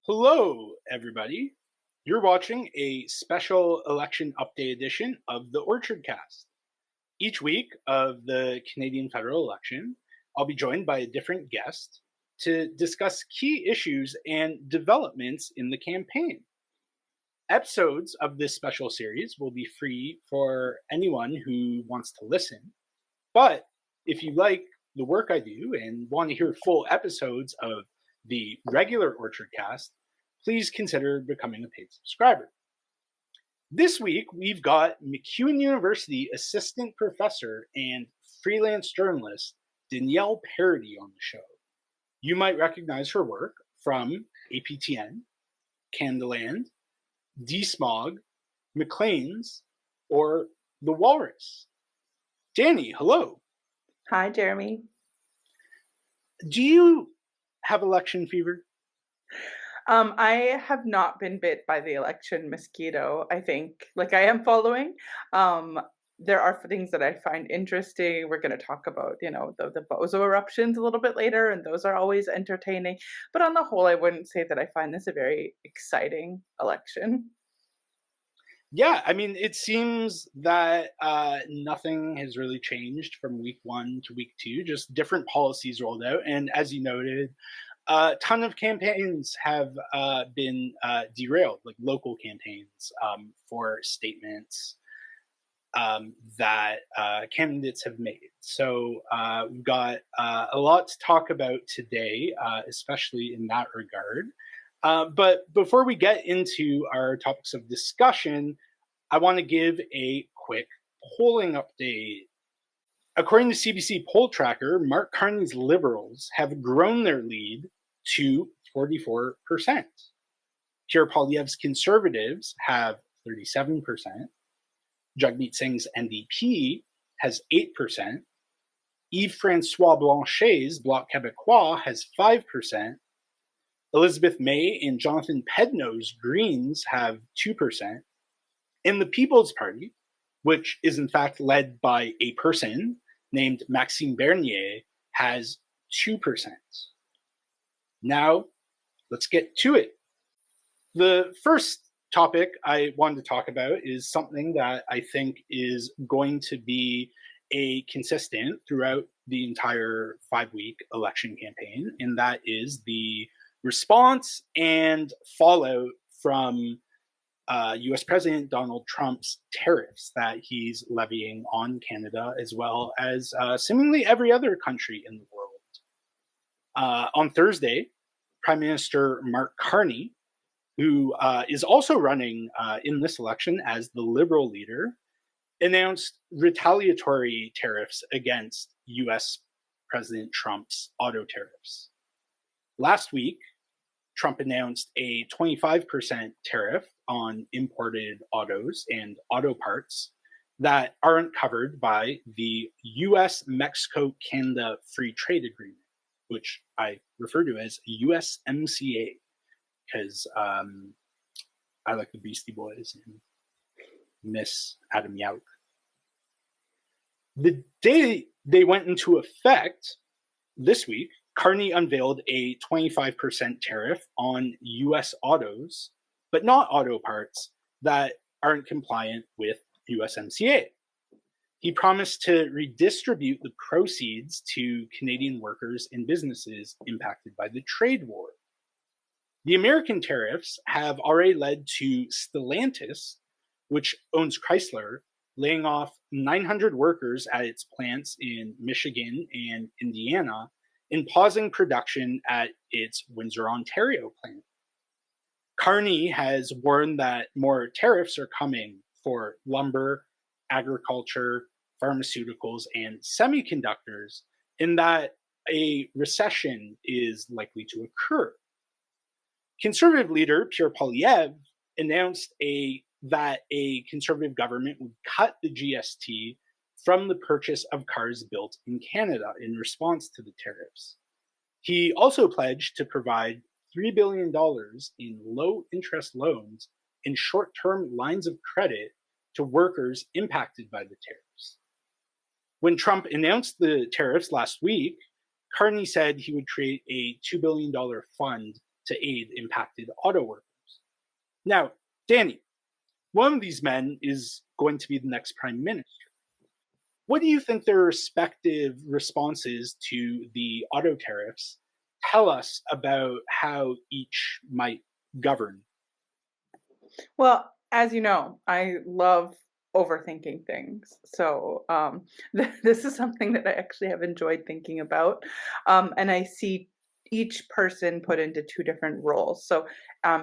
Hello, everybody. You're watching a special election update edition of the Orchard Cast. Each week of the Canadian federal election, I'll be joined by a different guest to discuss key issues and developments in the campaign. Episodes of this special series will be free for anyone who wants to listen. But if you like the work I do and want to hear full episodes of the regular Orchard Cast, please consider becoming a paid subscriber. This week, we've got MacEwan University assistant professor and freelance journalist Danielle Paradis on the show. You might recognize her work from APTN, Canadaland, DSmog, Maclean's, or The Walrus. Danny, hello. Hi, Jeremy. Do you have election fever? I have not been bit by the election mosquito, I think. Like I am following. There are things that I find interesting. We're going to talk about, the bozo eruptions a little bit later, and those are always entertaining. But on the whole, I wouldn't say that I find this a very exciting election. Yeah, I mean, it seems that nothing has really changed from week one to week two, just different policies rolled out. And as you noted, a ton of campaigns have been derailed, like local campaigns for statements that candidates have made. So we've got a lot to talk about today, especially in that regard. But before we get into our topics of discussion, I want to give a quick polling update. According to CBC Poll Tracker, Mark Carney's Liberals have grown their lead to 44%. Pierre Poilievre's Conservatives have 37%. Jagmeet Singh's NDP has 8%. Yves-François Blanchet's Bloc Québécois has 5%. Elizabeth May and Jonathan Pedno's Greens have 2%. And the People's Party, which is in fact led by a person named Maxime Bernier, has 2%. Now, let's get to it. The first topic I wanted to talk about is something that I think is going to be a consistent throughout the entire 5-week election campaign, and that is the response and fallout from US President Donald Trump's tariffs that he's levying on Canada, as well as seemingly every other country in the world. On Thursday, Prime Minister Mark Carney, who is also running in this election as the Liberal leader, announced retaliatory tariffs against US President Trump's auto tariffs. Last week, Trump announced a 25% tariff on imported autos and auto parts that aren't covered by the US-Mexico-Canada Free Trade Agreement, which I refer to as USMCA, because I like the Beastie Boys and miss Adam Yauch. The day they went into effect this week, Carney unveiled a 25% tariff on US autos, but not auto parts that aren't compliant with USMCA. He promised to redistribute the proceeds to Canadian workers and businesses impacted by the trade war. The American tariffs have already led to Stellantis, which owns Chrysler, laying off 900 workers at its plants in Michigan and Indiana and pausing production at its Windsor, Ontario plant. Carney has warned that more tariffs are coming for lumber, agriculture, pharmaceuticals, and semiconductors, and that a recession is likely to occur. Conservative leader Pierre Poilievre announced that a conservative government would cut the GST from the purchase of cars built in Canada in response to the tariffs. He also pledged to provide $3 billion in low-interest loans and short-term lines of credit to workers impacted by the tariffs. When Trump announced the tariffs last week, Carney said he would create a $2 billion fund to aid impacted auto workers. Now, Danny, one of these men is going to be the next prime minister. What do you think their respective responses to the auto tariffs tell us about how each might govern? Well, as you know, I love overthinking things. So this is something that I actually have enjoyed thinking about. And I see each person put into two different roles. So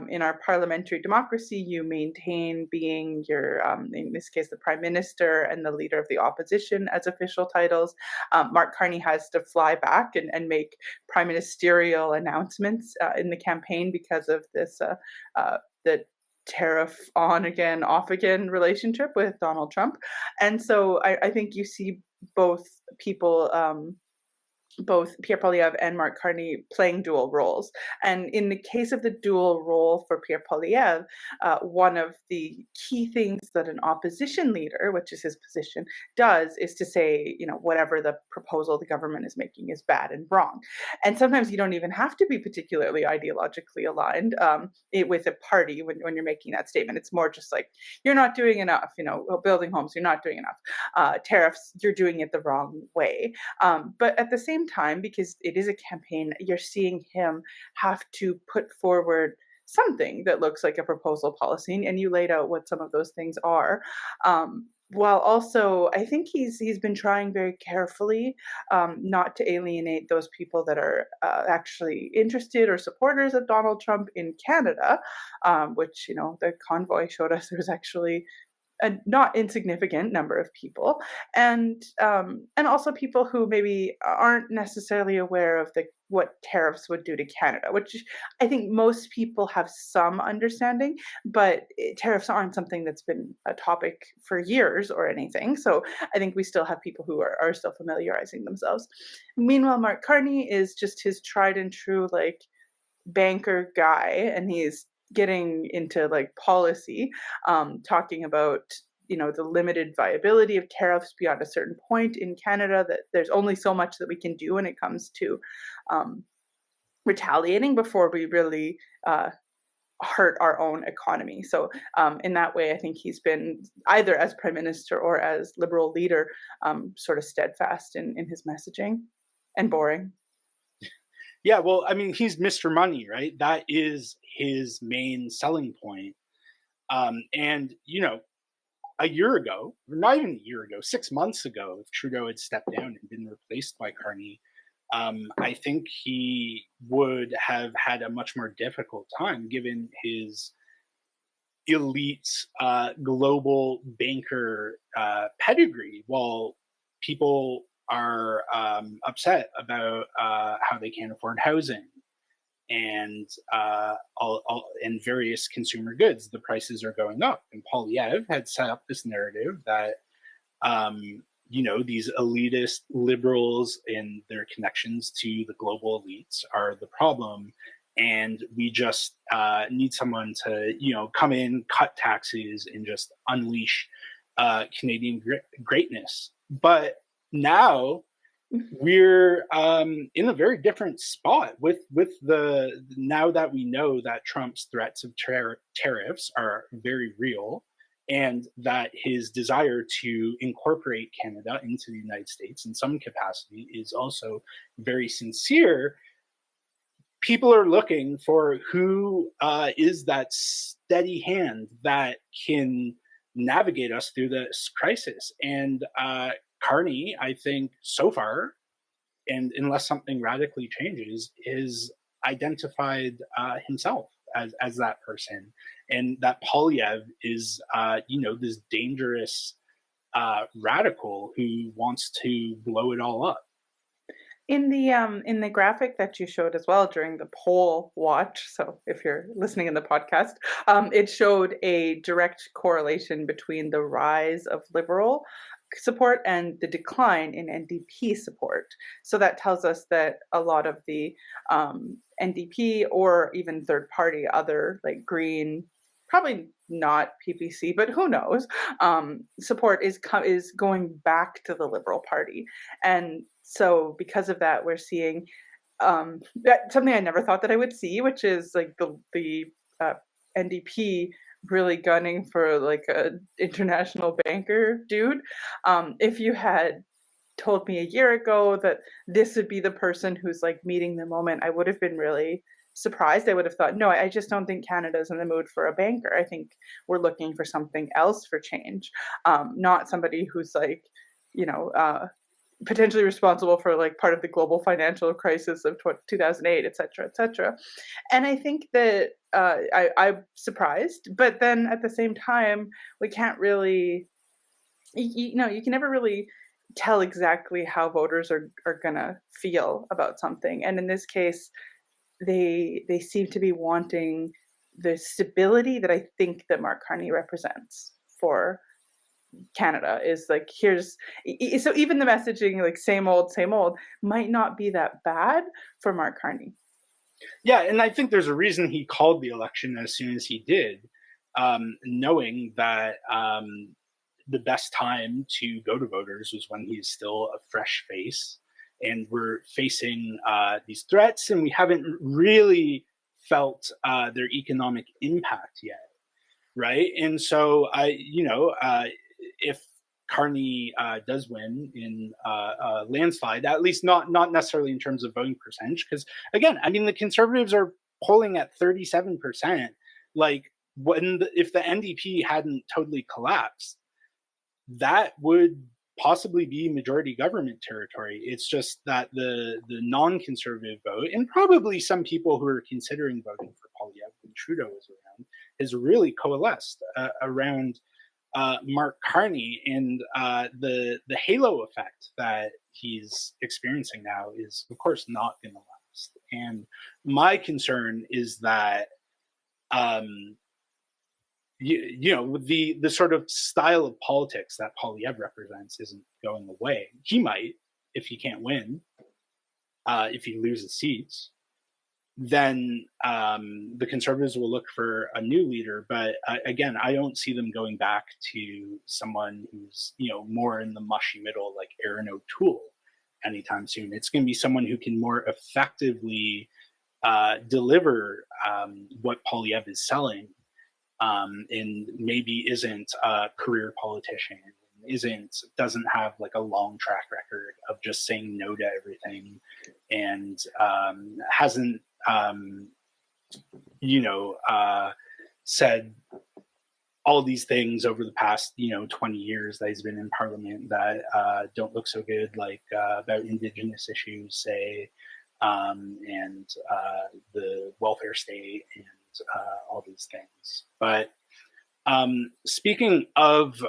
in our parliamentary democracy, you maintain being your, in this case, the prime minister and the leader of the opposition as official titles. Mark Carney has to fly back and make prime ministerial announcements in the campaign because of this, the tariff on again, off again relationship with Donald Trump. And so I think you see both people, both Pierre Poilievre and Mark Carney playing dual roles. And in the case of the dual role for Pierre Poilievre, one of the key things that an opposition leader, which is his position, does is to say, whatever the proposal the government is making is bad and wrong. And sometimes you don't even have to be particularly ideologically aligned with a party when you're making that statement. It's more just like, you're not doing enough, building homes, you're not doing enough. Tariffs, you're doing it the wrong way. But at the same time, because it is a campaign, you're seeing him have to put forward something that looks like a proposal policy, and you laid out what some of those things are. While also, I think he's been trying very carefully not to alienate those people that are actually interested or supporters of Donald Trump in Canada, which the convoy showed us there was actually a not insignificant number of people, and also people who maybe aren't necessarily aware of what tariffs would do to Canada, which I think most people have some understanding, but tariffs aren't something that's been a topic for years or anything. So I think we still have people who are still familiarizing themselves. Meanwhile, Mark Carney is just his tried and true banker guy, and he's getting into policy, talking about the limited viability of tariffs beyond a certain point in Canada, that there's only so much that we can do when it comes to retaliating before we really hurt our own economy. So in that way, I think he's been, either as prime minister or as Liberal leader, sort of steadfast in his messaging and boring. Yeah, well, I mean, he's Mr. Money, right? That is his main selling point. And, a year ago, or not even a year ago, 6 months ago, if Trudeau had stepped down and been replaced by Carney, I think he would have had a much more difficult time given his elite global banker pedigree, while people are upset about how they can't afford housing and and various consumer goods. The prices are going up, and Poilievre had set up this narrative that these elitist liberals and their connections to the global elites are the problem, and we just need someone to come in, cut taxes, and just unleash Canadian greatness. But now we're in a very different spot with the now that we know that Trump's threats of tariffs are very real, and that his desire to incorporate Canada into the United States in some capacity is also very sincere. People are looking for who is that steady hand that can navigate us through this crisis. And Carney, I think, so far, and unless something radically changes, is identified himself as that person, and that Poilievre is, this dangerous radical who wants to blow it all up. In the graphic that you showed as well during the poll watch, so if you're listening in the podcast, it showed a direct correlation between the rise of Liberal support and the decline in NDP support. So that tells us that a lot of the NDP or even third party, other Green, probably not PPC, but who knows, support is going back to the Liberal Party. And so because of that, we're seeing That's something I never thought that I would see, which is like the NDP really gunning for like a international banker dude. If you had told me a year ago that this would be the person who's like meeting the moment, I would have been really surprised. I would have thought, no, I just don't think Canada's in the mood for a banker. I think we're looking for something else for change, not somebody who's like, you know, potentially responsible for like part of the global financial crisis of 2008, et cetera, et cetera. And I think that I'm surprised, but then at the same time, we can't really, you can never really tell exactly how voters are gonna feel about something. And in this case, they seem to be wanting the stability that I think that Mark Carney represents for Canada. Is like, here's so even the messaging, like same old, might not be that bad for Mark Carney. Yeah, and I think there's a reason he called the election as soon as he did, knowing that the best time to go to voters was when he's still a fresh face, and we're facing these threats, and we haven't really felt their economic impact yet, right? And so if Carney does win in a landslide, at least not necessarily in terms of voting percentage, because again, I mean, the Conservatives are polling at 37%. Like, if the NDP hadn't totally collapsed, that would possibly be majority government territory. It's just that the non-conservative vote, and probably some people who are considering voting for Poilievre when Trudeau is around, has really coalesced around Mark Carney, and the halo effect that he's experiencing now is, of course, not going to last. And my concern is that with the sort of style of politics that Poilievre represents isn't going away. He might, if he can't win, if he loses seats, then the Conservatives will look for a new leader. But again, I don't see them going back to someone who's more in the mushy middle, like Aaron O'Toole, anytime soon. It's going to be someone who can more effectively deliver what Poilievre is selling, and maybe isn't a career politician, doesn't have like a long track record of just saying no to everything, and hasn't said all these things over the past 20 years that he's been in Parliament that don't look so good, like about Indigenous issues, say, and the welfare state, and all these things. But speaking of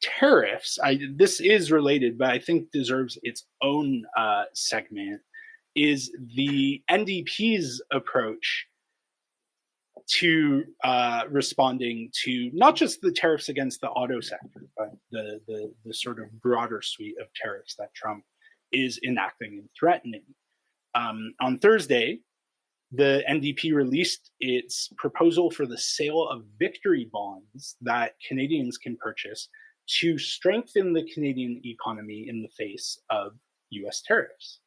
tariffs, this is related, but I think deserves its own segment, is the NDP's approach to responding to not just the tariffs against the auto sector, but the sort of broader suite of tariffs that Trump is enacting and threatening. On Thursday, the NDP released its proposal for the sale of victory bonds that Canadians can purchase to strengthen the Canadian economy in the face of US tariffs.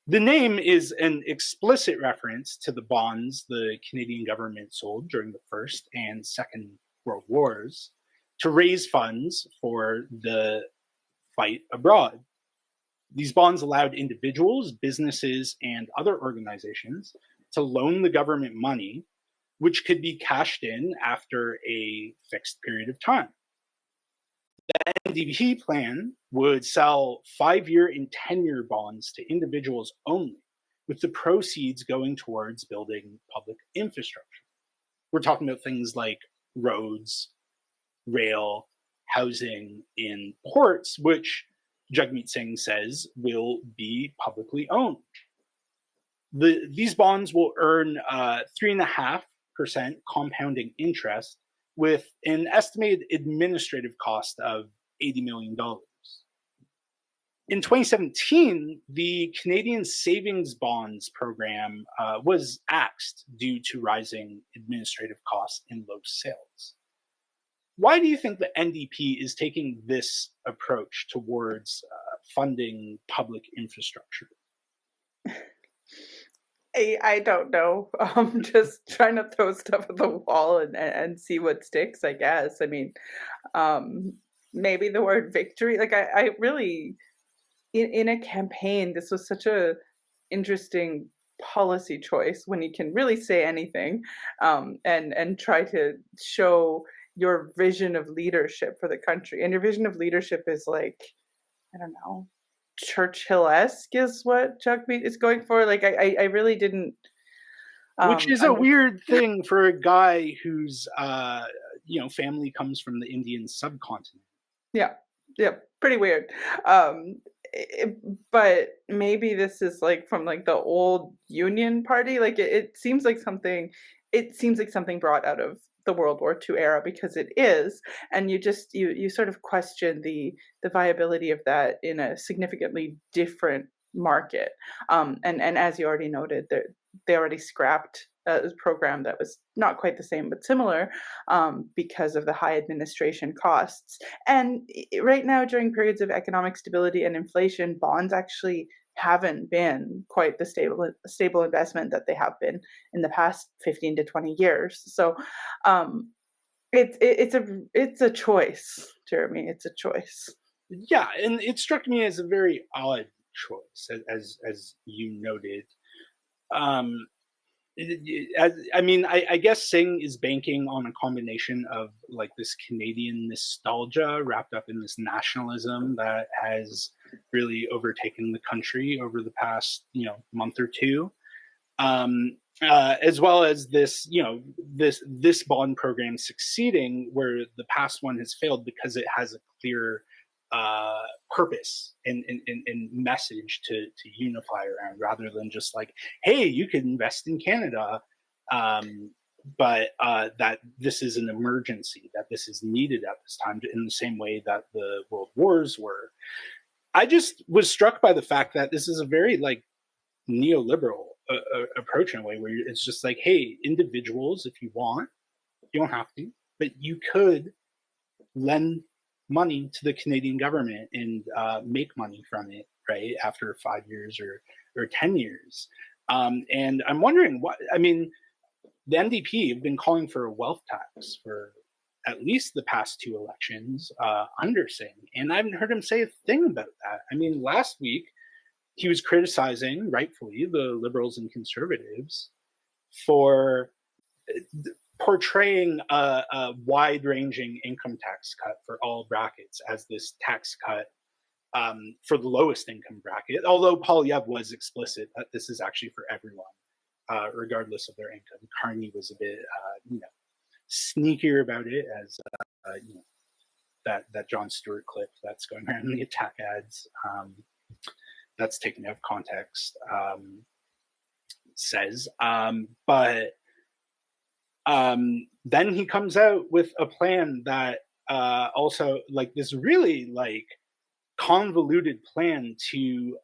The name is an explicit reference to the bonds the Canadian government sold during the First and Second World Wars to raise funds for the fight abroad. These bonds allowed individuals, businesses, and other organizations to loan the government money, which could be cashed in after a fixed period of time. The NDP plan would sell 5-year and 10-year bonds to individuals only, with the proceeds going towards building public infrastructure. We're talking about things like roads, rail, housing, and ports, which Jagmeet Singh says will be publicly owned. These bonds will earn 3.5% compounding interest, with an estimated administrative cost of $80 million. In 2017, the Canadian Savings Bonds program was axed due to rising administrative costs and low sales. Why do you think the NDP is taking this approach towards funding public infrastructure? I don't know. Just trying to throw stuff at the wall and see what sticks, I guess. I mean, um, maybe the word victory. Like I really in a campaign, this was such a interesting policy choice when you can really say anything, and try to show your vision of leadership for the country. And your vision of leadership is like, I don't know, Churchill-esque is what Jagmeet is going for. Like I really didn't Which is a under weird thing for a guy whose family comes from the Indian subcontinent. yeah, yeah, pretty weird. Um, but maybe this is like from like the old Union Party. Like it seems like something. It seems like something brought out of the World War II era because it is, and you sort of question the viability of that in a significantly different market. And as you already noted, they already scrapped a program that was not quite the same but similar, because of the high administration costs. And right now, during periods of economic stability and inflation, bonds actually haven't been quite the stable investment that they have been in the past 15 to 20 years. So it's a choice, Jeremy. It's a choice. Yeah, and it struck me as a very odd choice, as you noted. Um, I guess Singh is banking on a combination of like this Canadian nostalgia wrapped up in this nationalism that has really overtaken the country over the past month or two, as well as this this bond program succeeding where the past one has failed because it has a clear purpose and message to unify around, rather than just like, hey, you can invest in Canada, but that this is an emergency, that this is needed at this time, in the same way that the world wars were. I just was struck by the fact that this is a very like neoliberal approach in a way where it's just like, hey, individuals, if you want, you don't have to, but you could lend money to the Canadian government and make money from it, right, after 5 years or 10 years. And I'm wondering the NDP have been calling for a wealth tax for at least the past two elections under Singh, and I haven't heard him say a thing about that. I mean, last week he was criticizing, rightfully, the Liberals and Conservatives for portraying a wide-ranging income tax cut for all brackets as this tax cut for the lowest income bracket, although Polyev was explicit that this is actually for everyone, regardless of their income. Carney was a bit, sneakier about it, as that Jon Stewart clip that's going around in the attack ads, that's taken out of context, says. But then he comes out with a plan that also like this really like convoluted plan to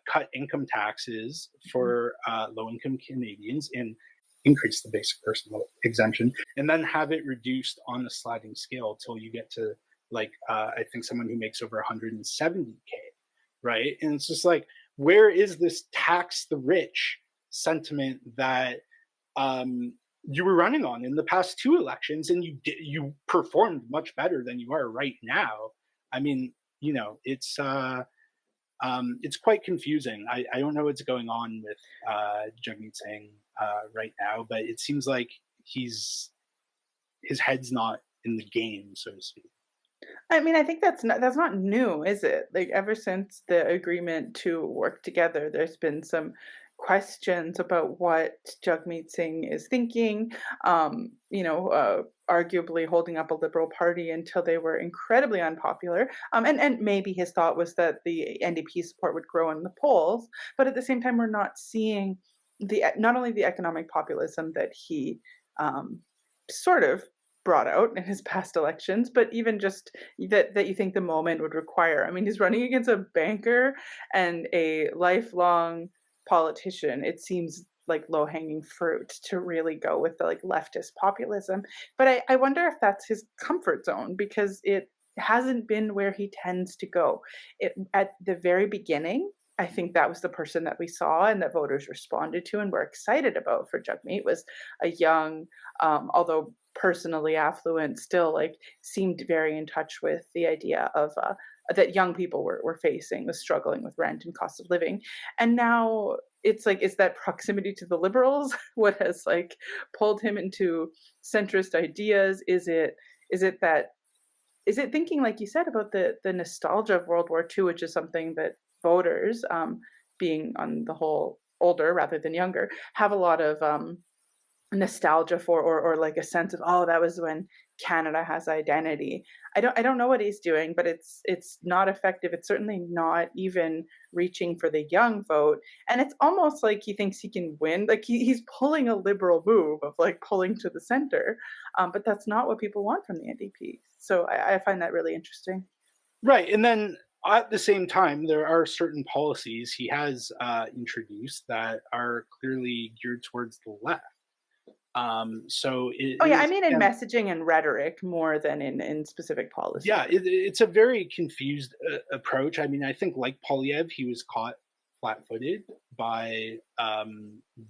cut income taxes for low-income Canadians and increase the basic personal exemption, and then have it reduced on a sliding scale till you get to like I think someone who makes over 170K, right? And it's just like, where is this tax the rich sentiment that you were running on in the past two elections, and you performed much better than you are right now? I mean, it's quite confusing. I don't know what's going on with Jagmeet Singh right now, but it seems like his head's not in the game, so to speak. I mean, I think that's not new, is it? Like ever since the agreement to work together, there's been some questions about what Jagmeet Singh is thinking. Arguably holding up a Liberal Party until they were incredibly unpopular. And maybe his thought was that the NDP support would grow in the polls, but at the same time, we're not seeing not only the economic populism that he sort of brought out in his past elections, but even just that you think the moment would require. I mean, he's running against a banker and a lifelong politician. It seems like low-hanging fruit to really go with the like leftist populism. But I wonder if that's his comfort zone, because it hasn't been where he tends to go. At the very beginning, I think that was the person that we saw and that voters responded to and were excited about for Jagmeet was a young, although personally affluent, still like seemed very in touch with the idea of that young people were facing, was struggling with rent and cost of living. And now it's like, is that proximity to the liberals what has like pulled him into centrist ideas? Is it that is it thinking, like you said, about the nostalgia of World War II, which is something that voters, being on the whole older rather than younger, have a lot of nostalgia for, or like a sense of, oh, that was when Canada has identity. I don't know what he's doing, but it's not effective. It's certainly not even reaching for the young vote. And it's almost like he thinks he can win. Like he's pulling a liberal move of like pulling to the center. But that's not what people want from the NDP. So I find that really interesting. Right. And then at the same time, there are certain policies he has introduced that are clearly geared towards the left. So it Oh yeah, I is, mean in and messaging and rhetoric more than in specific yeah, policy. it's a very confused approach. I mean, I think like Polyev, he was caught flat-footed by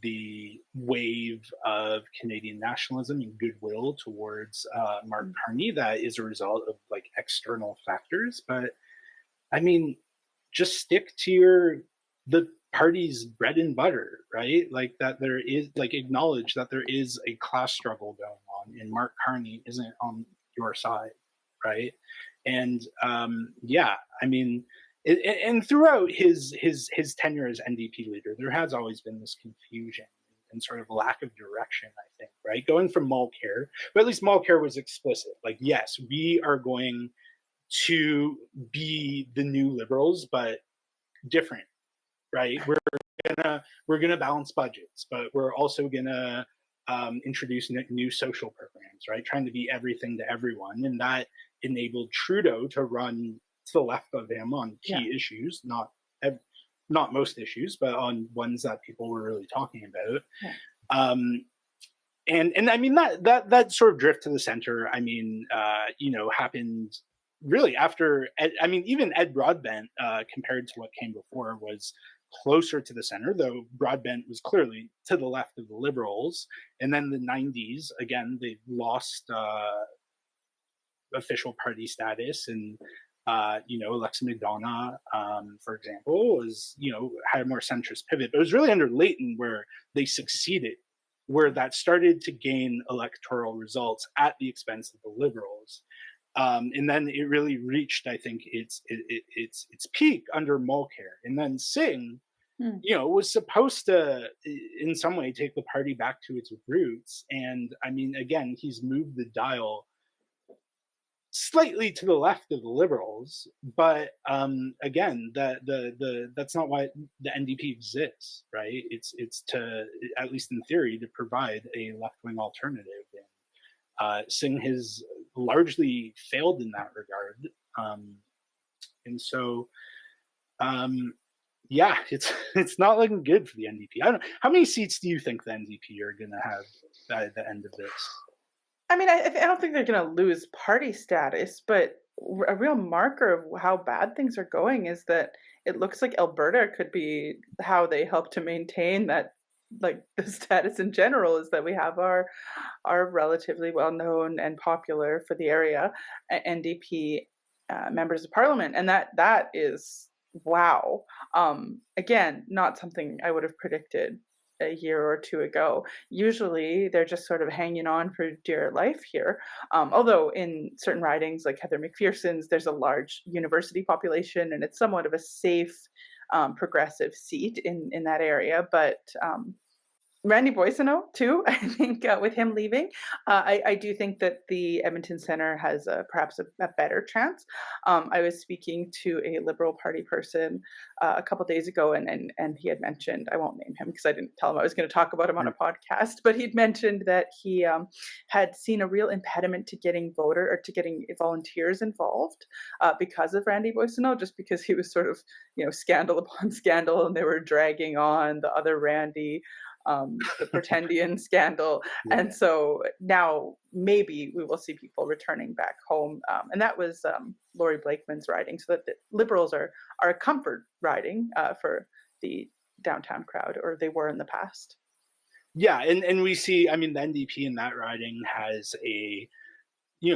the wave of Canadian nationalism and goodwill towards Mark Mm. Carney that is a result of like external factors. But I mean, just stick to the party's bread and butter, right? Like that there is like acknowledge that there is a class struggle going on, and Mark Carney isn't on your side, right? And yeah, I mean, and throughout his tenure as NDP leader, there has always been this confusion and sort of lack of direction. I think, right, going from Mulcair, but at least Mulcair was explicit, like, yes, we are going to be the new liberals, but different, right? We're gonna balance budgets, but we're also gonna introduce new social programs, right? Trying to be everything to everyone, and that enabled Trudeau to run to the left of him on Yeah. key issues, not most issues, but on ones that people were really talking about. Yeah. Um, and I mean that sort of drift to the center. I mean, happened really after I mean, even Ed Broadbent, compared to what came before, was closer to the center, though Broadbent was clearly to the left of the Liberals. And then the 90s, again, they lost official party status. And, Alexa McDonough, for example, had a more centrist pivot. But it was really under Leighton where they succeeded, where that started to gain electoral results at the expense of the Liberals. And then it really reached, I think, its peak under Mulcair. And then Singh, Mm. was supposed to, in some way, take the party back to its roots. And I mean, again, he's moved the dial slightly to the left of the Liberals, but again, that's not why the NDP exists, right? It's to, at least in theory, to provide a left wing alternative. And Singh has largely failed in that regard, and so yeah, it's not looking good for the NDP. I don't know, how many seats do you think the NDP are going to have at the end of this? I mean, I don't think they're going to lose party status, but a real marker of how bad things are going is that it looks like Alberta could be how they help to maintain that, like the status in general is that we have our relatively well known and popular for the area NDP members of parliament, and that is wow. Again, not something I would have predicted a year or two ago. Usually they're just sort of hanging on for dear life here. Although in certain ridings like Heather McPherson's, there's a large university population and it's somewhat of a safe progressive seat in that area. But Randy Boissonneau too. I think with him leaving, I do think that the Edmonton Centre has perhaps a better chance. I was speaking to a Liberal Party person a couple days ago, and he had mentioned, I won't name him because I didn't tell him I was going to talk about him on a podcast, but he'd mentioned that he had seen a real impediment to getting volunteers involved because of Randy Boissonneau, just because he was sort of scandal upon scandal, and they were dragging on the other Randy. the Pretendian scandal. And Yeah. so now maybe we will see people returning back home. And that was Laurie Blakeman's riding. So that the Liberals are a comfort riding for the downtown crowd, or they were in the past. Yeah, and we see, I mean, the NDP in that riding has a,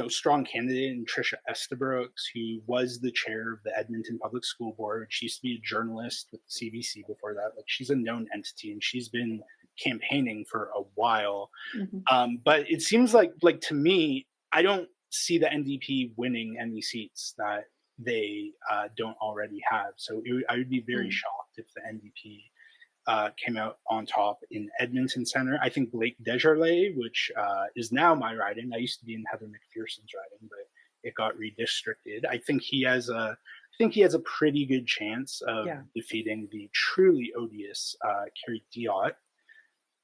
strong candidate in Tricia Estabrooks, who was the chair of the Edmonton Public School Board. She used to be a journalist with the CBC before that. Like, she's a known entity, and she's been campaigning for a while. Mhm. But it seems like to me, I don't see the NDP winning any seats that they don't already have. So I would be very Mm. shocked if the NDP came out on top in Edmonton Center. I think Blake Desjardins, which is now my riding. I used to be in Heather McPherson's riding, but it got redistricted. I think he has a pretty good chance of Yeah. defeating the truly odious Kerry Diot.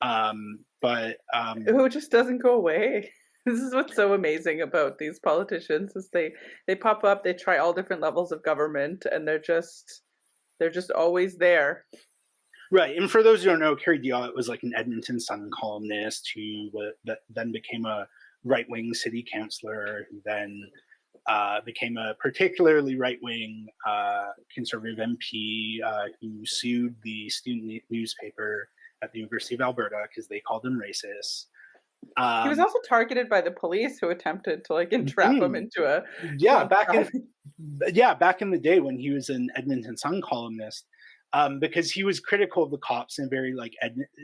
But Who just doesn't go away. This is what's so amazing about these politicians is they pop up, they try all different levels of government, and they're just always there. right, and for those who don't know, Kerry Diot was like an Edmonton Sun columnist who then became a right-wing city councillor, who then became a particularly right-wing conservative MP who sued the student newspaper at the University of Alberta because they called him racist. He was Um, also targeted by the police who attempted to like entrap him mm, into a yeah, drunk back in driving. yeah, back in the day when he was an Edmonton Sun columnist, because he was critical of the cops in a very like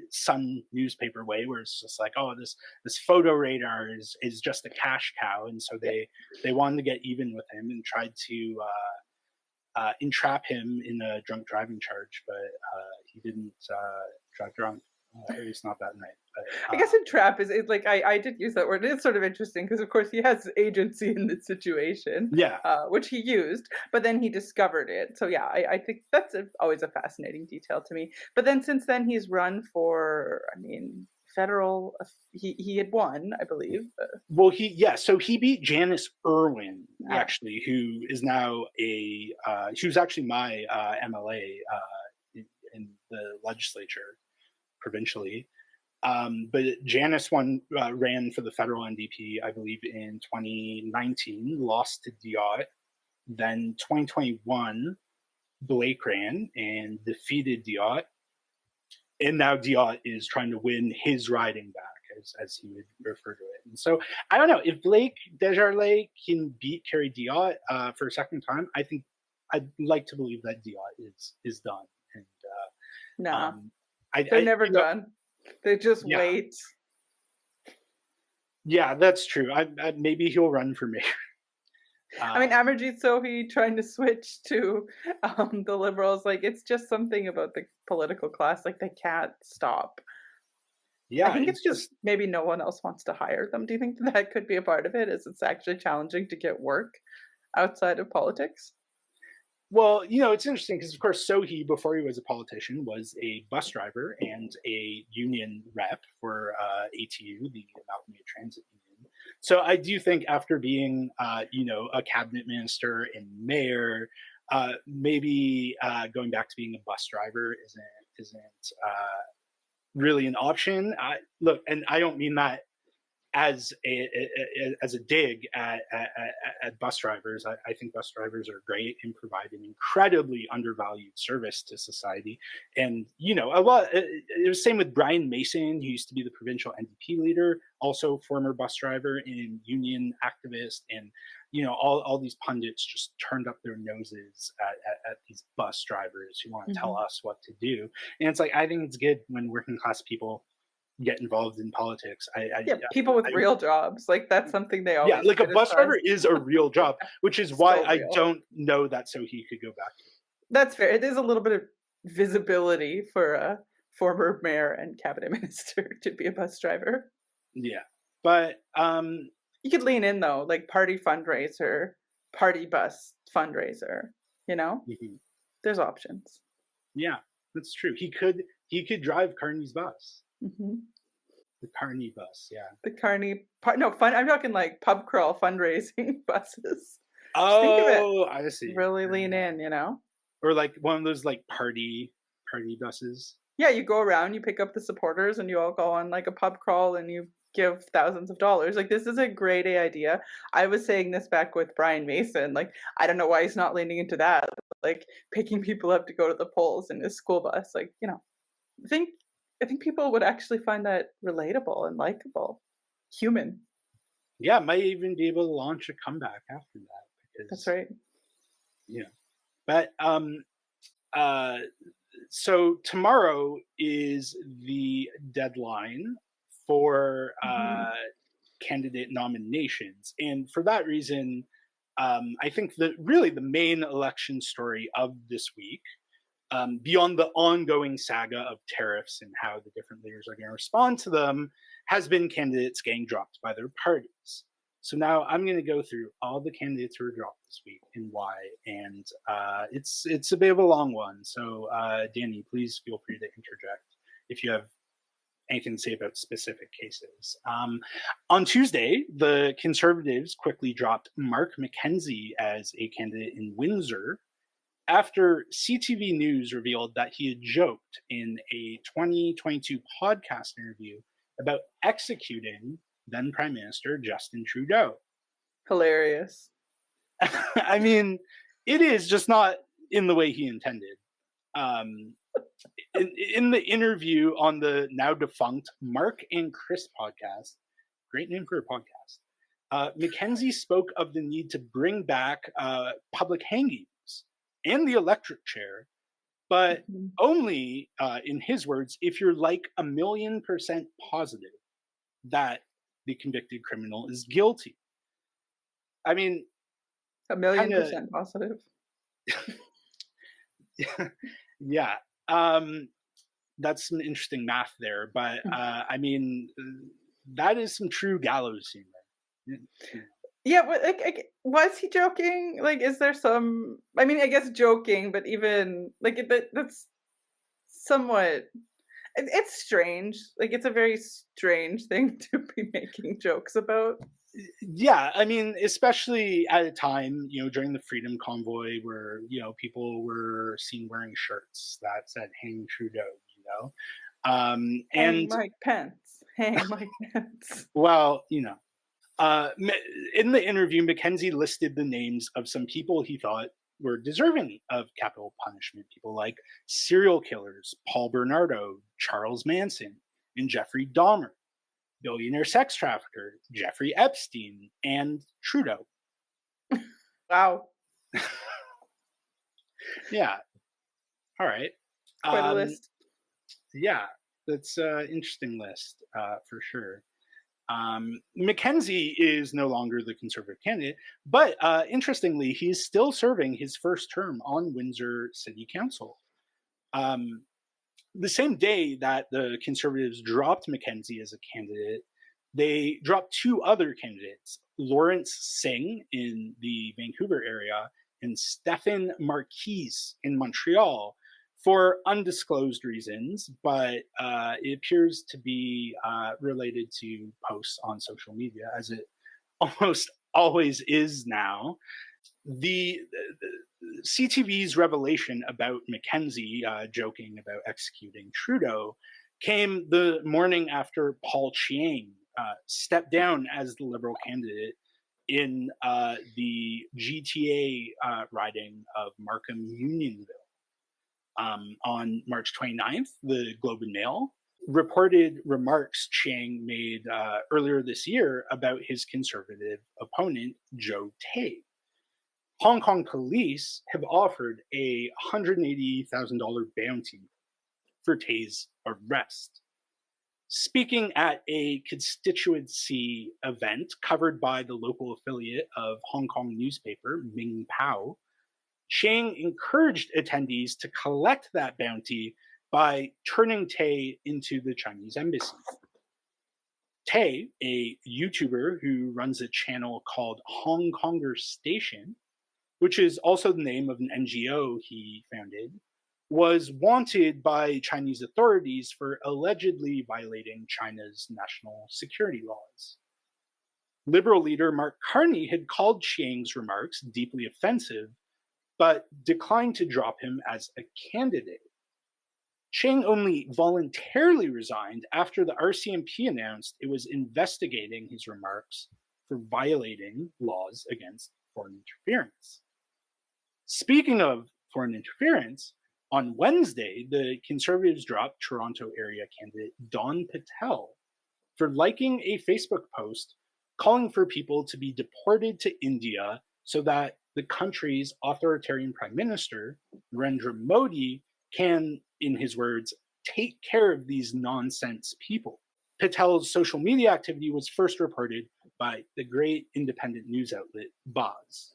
Sun newspaper way, where it's just like, oh, this photo radar is just a cash cow, and so Yeah. they wanted to get even with him and tried to entrap him in a drunk driving charge, but he didn't drive drunk. At least not that night. I But guess entrap is like I did use that word. It's sort of interesting because of course he has agency in this situation, yeah, which he used, but then he discovered it. So yeah, I think that's always a fascinating detail to me. But then since then he's run for, I mean, federal. He had won, I believe. well, so he beat Janice Irwin, Yeah. actually, who is now she was actually my MLA in the legislature provincially. But Janice ran for the federal NDP, I believe, in 2019, lost to Diot. Then 2021, Blake ran and defeated Diot. And now Diot is trying to win his riding back, as he would refer to it. And so I don't know if Blake Desjardins can beat Kerry Diot for a second time. I think I'd like to believe that Diot is done. And Nah, um, they're never you know, done. They just yeah, wait. yeah, that's true. Maybe he'll run for mayor. I mean, Uh, Amarjeet Sohi trying to switch to the Liberals, like it's just something about the political class, like they can't stop. I yeah, think it's it's just just maybe no one else wants to hire them. Do you think that could be a part of it? Is it's actually challenging to get work outside of politics? well, it's interesting because of course Sohi, before he was a politician, was a bus driver and a union rep for ATU, the Amalgamated Transit Union. So I do think after being, a cabinet minister and mayor, maybe going back to being a bus driver isn't really an option. Look, and I don't mean that as a dig at bus drivers. I think bus drivers are great and provide an incredibly undervalued service to society. And a lot. It was the same with Brian Mason, who used to be the provincial NDP leader, also former bus driver and union activist. And all these pundits just turned up their noses at these bus drivers who want to tell Hmm. us what to do. And it's like, I think it's good when working class people get involved in politics. Yeah, people with I real jobs, like that's something they Yeah, always like a bus criticize. driver is a real job, which is why So I real. don't know that so he could go back. That's fair. It is a little bit of visibility for a former mayor and cabinet minister to be a bus driver. Yeah, but You could lean in though, like party fundraiser, party bus fundraiser, you know? mhm, There's options. yeah, that's true. He could drive Carney's bus, Mhm. the Carney bus. Yeah. The Carney part, no, fun, I'm talking like pub crawl fundraising buses. Just think of it. Oh, I see. Really lean Yeah. in, you know? Or like one of those like party buses. Yeah, you go around, you pick up the supporters, and you all go on like a pub crawl, and you give thousands of dollars. Like this is a great idea. I was saying this back with Brian Mason. Like I don't know why he's not leaning into that. Like picking people up to go to the polls in his school bus. Like I think I think people would actually find that relatable and likable, human. Yeah, might even be able to launch a comeback after that That's because right. yeah. But uh so tomorrow is the deadline for Mhm. candidate nominations, and for that reason, I think that really the main election story of this week, beyond the ongoing saga of tariffs and how the different leaders are going to respond to them, has been candidates getting dropped by their parties. So now I'm going to go through all the candidates who were dropped this week and why, and it's a bit of a long one. So Danny, please feel free to interject if you have anything to say about specific cases. On Tuesday, the Conservatives quickly dropped Mark McKenzie as a candidate in Windsor after CTV News revealed that he had joked in a 2022 podcast interview about executing then Prime Minister Justin Trudeau. Hilarious. I mean, it is just not in the way he intended. Um, in the interview on the now defunct Mark and Chris podcast, great name for a podcast, Mackenzie spoke of the need to bring back public hangings and the electric chair, but Mhm. only, in his words, if you're like 1,000,000% positive that the convicted criminal is guilty. I mean, A million kind of, percent positive. yeah. Um, that's some interesting math there, but I mean, that is some true gallows humor. Yeah, but was he joking? Like, is there some? I mean, I guess joking, but even like that's somewhat. It's strange. Like, it's a very strange thing to be making jokes about. Yeah, I mean, especially at a time, during the Freedom Convoy where, people were seen wearing shirts that said "Hang Trudeau," you know. Hang And Mike Pence. Hang Mike Pence. well, uh, in the interview, Mackenzie listed the names of some people he thought were deserving of capital punishment. People like serial killers Paul Bernardo, Charles Manson, and Jeffrey Dahmer, billionaire sex trafficker Jeffrey Epstein, and Trudeau. Wow, Yeah. All right. quite a Um, list. yeah, that's an interesting list for sure. Mackenzie is no longer the Conservative candidate, but interestingly, he's still serving his first term on Windsor City Council. Um, the same day that the Conservatives dropped Mackenzie as a candidate, they dropped two other candidates, Lawrence Singh in the Vancouver area and Stephen Marquise in Montreal, for undisclosed reasons, but it appears to be related to posts on social media, as it almost always is now. The CTV's revelation about Mackenzie joking about executing Trudeau came the morning after Paul Chiang stepped down as the Liberal candidate in the GTA riding of Markham Unionville. On March 29th, the Globe and Mail reported remarks Chiang made earlier this year about his conservative opponent, Joe Tay. Hong Kong police have offered a $180,000 bounty for Tay's arrest. Speaking at a constituency event covered by the local affiliate of Hong Kong newspaper Ming Pao, Chiang encouraged attendees to collect that bounty by turning Tay into the Chinese embassy. Tay, a YouTuber who runs a channel called Hong Konger Station, which is also the name of an NGO he founded, was wanted by Chinese authorities for allegedly violating China's national security laws. Liberal leader Mark Carney had called Chiang's remarks deeply offensive, but declined to drop him as a candidate. Chang only voluntarily resigned after the RCMP announced it was investigating his remarks for violating laws against foreign interference. Speaking of foreign interference, on Wednesday, the Conservatives dropped Toronto area candidate Don Patel for liking a Facebook post calling for people to be deported to India so that the country's authoritarian prime minister, Narendra Modi, can, in his words, take care of these nonsense people. Patel's social media activity was first reported by the great independent news outlet Boz.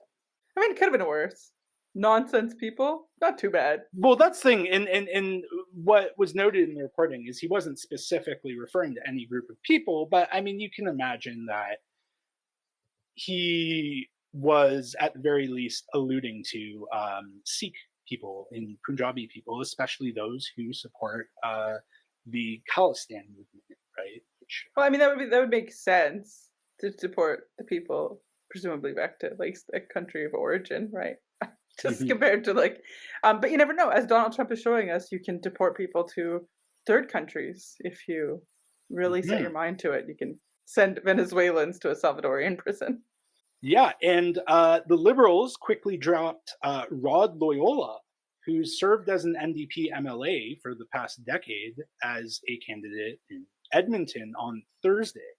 I mean, it could have been worse. Nonsense people, not too bad. Well, that's the thing, and what was noted in the reporting is he wasn't specifically referring to any group of people, but I mean, you can imagine that he was at the very least alluding to Sikh people and Punjabi people, especially those who support the Khalistan movement, right? Which, Well, I mean, that would make sense to deport the people, presumably back to like a country of origin, right? Just Mhm. compared to like, but you never know. As Donald Trump is showing us, you can deport people to third countries if you really set your Mhm. mind to it. You can send Venezuelans to a Salvadorian prison. Yeah, and the Liberals quickly dropped Rod Loyola, who served as an NDP MLA for the past decade as a candidate in Edmonton on Thursday.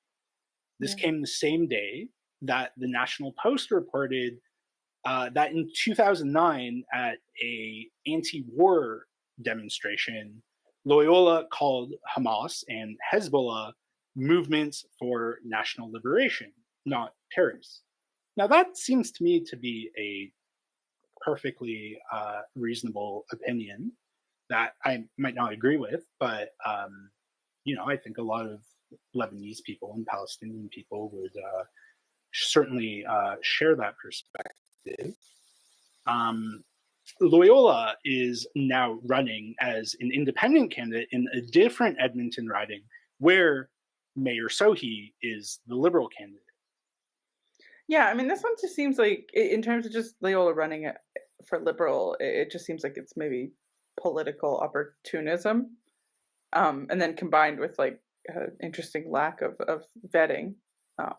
This Yeah. came the same day that the National Post reported that in 2009, at a anti-war demonstration, Loyola called Hamas and Hezbollah movements for national liberation, not terrorists. Now, that seems to me to be a perfectly reasonable opinion that I might not agree with, but I think a lot of Lebanese people and Palestinian people would certainly share that perspective. Um, Loyola is now running as an independent candidate in a different Edmonton riding where Mayor Sohi is the Liberal candidate. Yeah, I mean, this one just seems like, in terms of just Loyola running it for Liberal, it just seems like it's maybe political opportunism, and then combined with like interesting lack of vetting,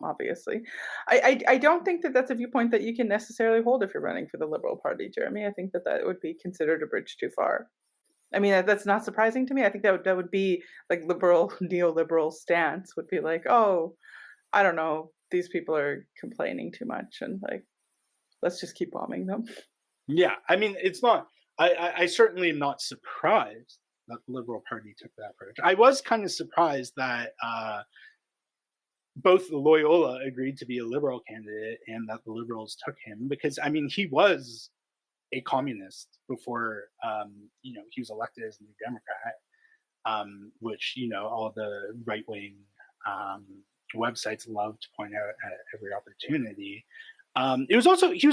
obviously. I don't think that that's a viewpoint that you can necessarily hold if you're running for the Liberal Party, Jeremy. I think that that would be considered a bridge too far. I mean, that's not surprising to me. I think that would be like liberal neoliberal stance would be like, oh, I don't know, these people are complaining too much, and like, let's just keep bombing them. Yeah, I mean, it's not. I certainly am not surprised that the Liberal Party took that approach. I was kind of surprised that both Loyola agreed to be a Liberal candidate and that the Liberals took him because, I mean, he was a communist before he was elected as a New Democrat, which all the right wing um, websites love to point out at every opportunity. He was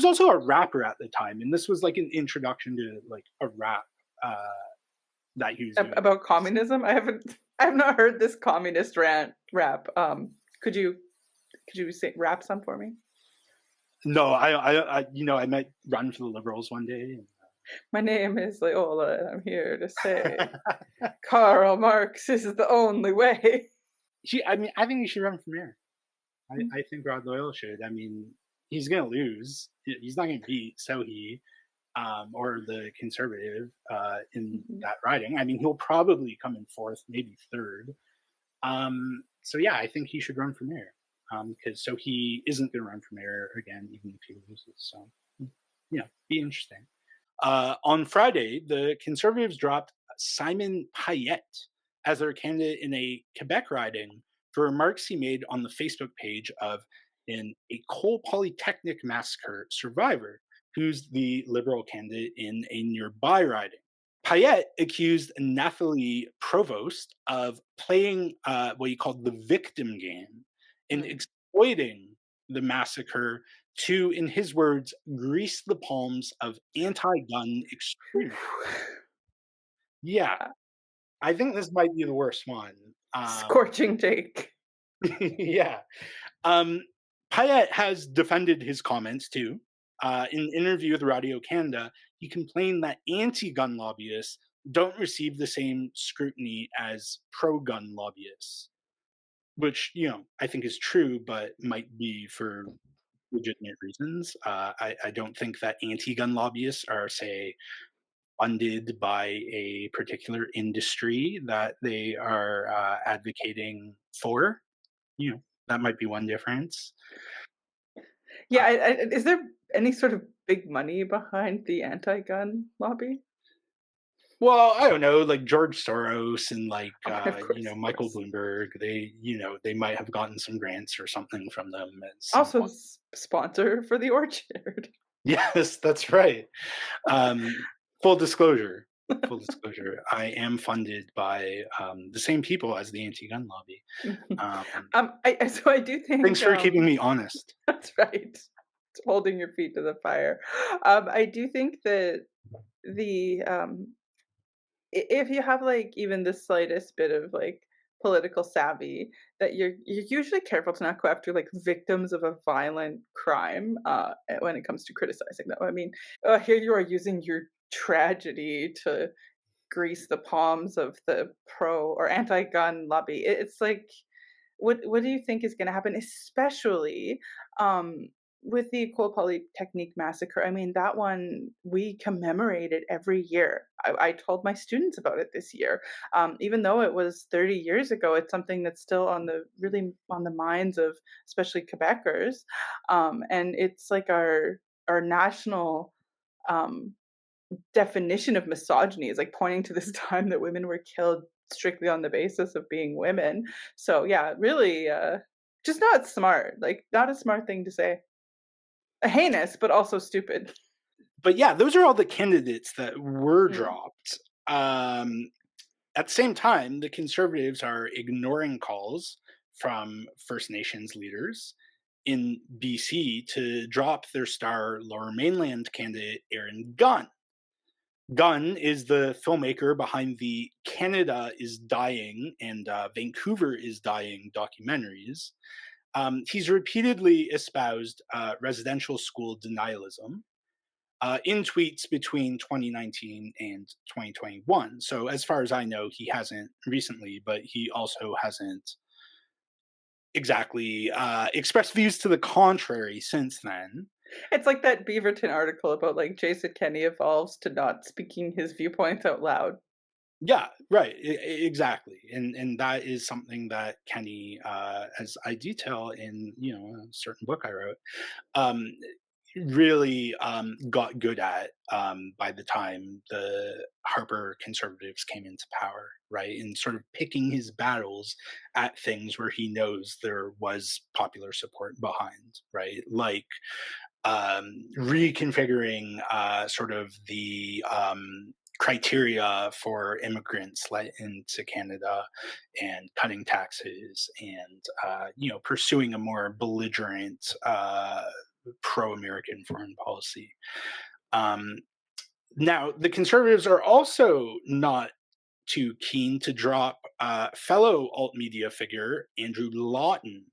also a rapper at the time, and this was like an introduction to like a rap uh, that he was doing. About communism, I have not heard this communist rap. Could you say rap some for me? No, I might run for the Liberals one day. My name is Loyola, and I'm here to say Karl Marx is the only way. I think he should run for mayor. I think Rod Loyal should. I mean, he's going to lose. He's not going to beat Sohi or the conservative in Mhm. that riding. I mean, he'll probably come in fourth, maybe third. So yeah, I think he should run for mayor because Sohi isn't going to run for mayor again, even if he loses. So be interesting. On Friday, the Conservatives dropped Simon Payette as their candidate in a Quebec riding for remarks he made on the Facebook page of an École Polytechnique massacre survivor, who's the Liberal candidate in a nearby riding. Payette accused Nathalie Provost of playing what he called the victim game and Mm. exploiting the massacre to, in his words, grease the palms of anti-gun extremists. Yeah, Yeah. I think this might be the worst one. Scorching take. Yeah. Um, Payette has defended his comments too. In an interview with Radio Canada, he complained that anti gun lobbyists don't receive the same scrutiny as pro-gun lobbyists, which I think is true, but might be for legitimate reasons. I don't think that anti-gun lobbyists are, say, funded by a particular industry that they are advocating for. That might be one difference. Yeah, is there any sort of big money behind the anti-gun lobby? Well, I don't know, like George Soros and like Okay, of course, of Michael course. Bloomberg. They might have gotten some grants or something from them at some Also point. sponsor for the orchard. Yes, that's right. Um, full disclosure. Full disclosure. I am funded by the same people as the anti-gun lobby. Um, So I do thanks think, for keeping me honest. that's right. Holding your feet to the fire. I do think that the, if you have, like, even the slightest bit of, like, political savvy, that you're usually careful to not go after, like, victims of a violent crime, when it comes to criticizing them. I mean, here you are using your tragedy to grease the palms of the pro or anti-gun lobby. It's like, what do you think is gonna happen, especially, um, with the Ecole Polytechnique massacre? I mean, that one, we commemorate it every year. I told my students about it this year. Even though it was 30 years ago, it's something that's still really on the minds of especially Quebecers. And it's like our national, um, definition of misogyny is like pointing to this time that women were killed strictly on the basis of being women. So yeah, really, just not smart. Like not a smart thing to say. Heinous, but also stupid. But yeah, those are all the candidates that were Mm. dropped. At the same time, the Conservatives are ignoring calls from First Nations leaders in BC to drop their star Lower Mainland candidate Aaron Gunn. Gunn is the filmmaker behind the Canada is Dying and Vancouver is Dying documentaries. He's repeatedly espoused residential school denialism in tweets between 2019 and 2021. So, as far as I know, he hasn't recently, but he also hasn't exactly expressed views to the contrary since then. It's like that Beaverton article about like Jason Kenney evolves to not speaking his viewpoints out loud. Yeah, right, exactly, and that is something that Kenny, as I detail in a certain book I wrote, um, really got good at by the time the Harper conservatives came into power, right? And sort of picking his battles at things where he knows there was popular support behind, right? Like reconfiguring sort of the criteria for immigrants let into Canada and cutting taxes and pursuing a more belligerent pro-American foreign policy. Um, Now, the Conservatives are also not too keen to drop fellow alt media figure Andrew Lawton.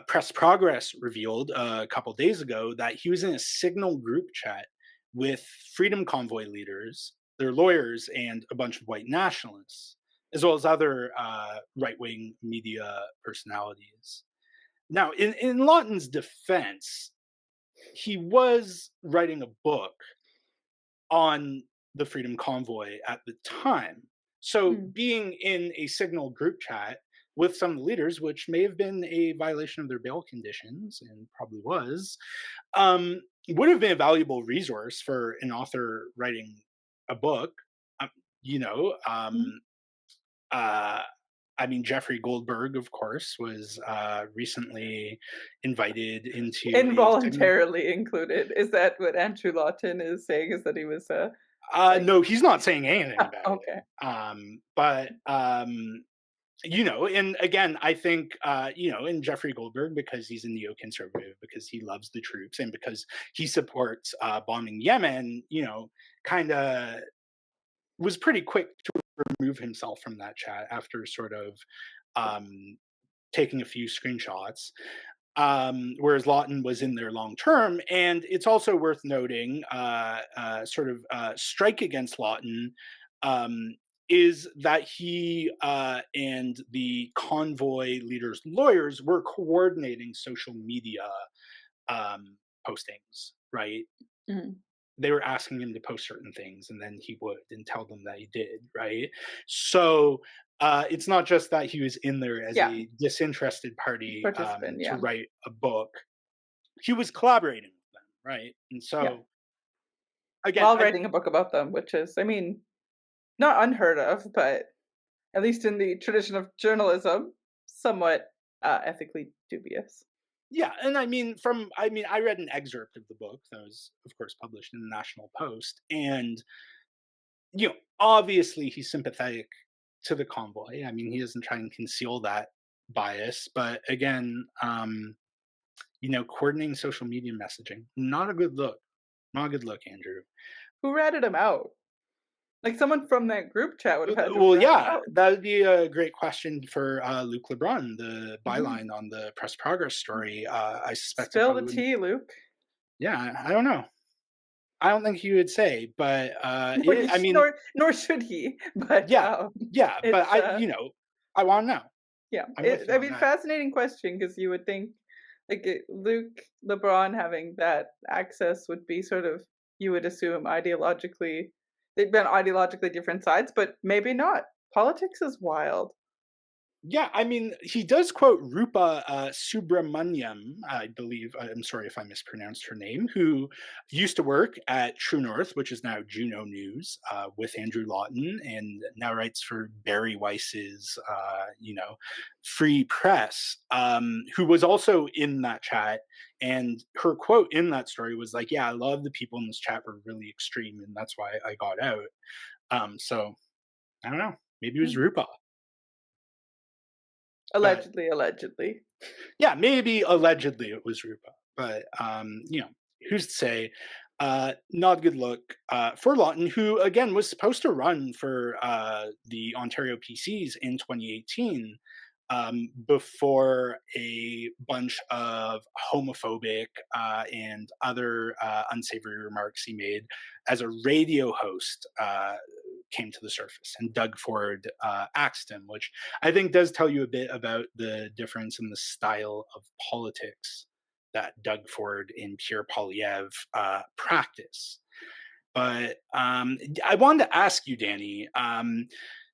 Press Progress revealed a couple days ago that he was in a Signal group chat with Freedom Convoy leaders, their lawyers, and a bunch of white nationalists, as well as other right wing media personalities. Now, in Lawton's defense, he was writing a book on the Freedom Convoy at the time. So Mm. being in a Signal group chat with some of the leaders, which may have been a violation of their bail conditions, and probably was, would have been a valuable resource for an author writing a book. Um, you know, Mm. uh, I mean, Jeffrey Goldberg, of course, was recently invited into a Signal. Involuntarily included. Is that what Andrew Lawton is saying? Is that he was like No, he's not saying anything about okay. it. But and again, I think in Jeffrey Goldberg, because he's a neoconservative, because he loves the troops, and because he supports bombing Yemen, kind of was pretty quick to remove himself from that chat after sort of um, taking a few screenshots. Whereas Lawton was in there long term. And it's also worth noting, strike against Lawton. is that he and the convoy leaders' lawyers were coordinating social media um, postings, right? Mhm. They were asking him to post certain things, and then he would and tell them that he did, right? So it's not just that he was in there as Yeah, a disinterested party participant, to yeah. write a book. He was collaborating with them, right? And Yeah. so again, While I writing a book about them, which is, I mean, not unheard of, but at least in the tradition of journalism, somewhat, ethically dubious. yeah, and I mean I read an excerpt of the book that was of course published in the National Post, and obviously he's sympathetic to the convoy. I mean, he doesn't try and conceal that bias, but again, coordinating social media messaging, not a good look. Not a good look, Andrew. Who ratted him out? Like, someone from that group chat would have had to have Well, ratted him yeah, out. that would be a great question for Luc Lebrun, the Mhm. byline on the press progress story. I suspect it Spill probably the wouldn't. tea, Luke. Yeah, I don't know. I don't think he would say, but I mean, Nor should he, but, yeah, yeah, but it's, I want to know. yeah, I'm with you I on mean, that. fascinating question because you would think, like, Luke LeBron having that access would be sort of, you would assume, ideologically they've been ideologically different sides, but maybe not. Politics is wild. Yeah, I mean, he does quote Rupa Subramaniam, I believe. I'm sorry if I mispronounced her name, who used to work at True North, which is now Juno News, with Andrew Lawton, and now writes for Barry Weiss's, Free Press, who was also in that chat. And her quote in that story was like, "Yeah, I love the people in this chat were really extreme, and that's why I got out." So I don't know. Maybe it was Mm. Rupa, but Allegedly, allegedly. yeah, maybe allegedly it was Rupa, but who's to say? Not a good look for Lawton, who again was supposed to run for the Ontario PCs in 2018 before a bunch of homophobic and other unsavory remarks he made as a radio host came to the surface, and Doug Ford axed him, which I think does tell you a bit about the difference in the style of politics that Doug Ford and Pierre Poilievre practice. But I wanted to ask you, Danny,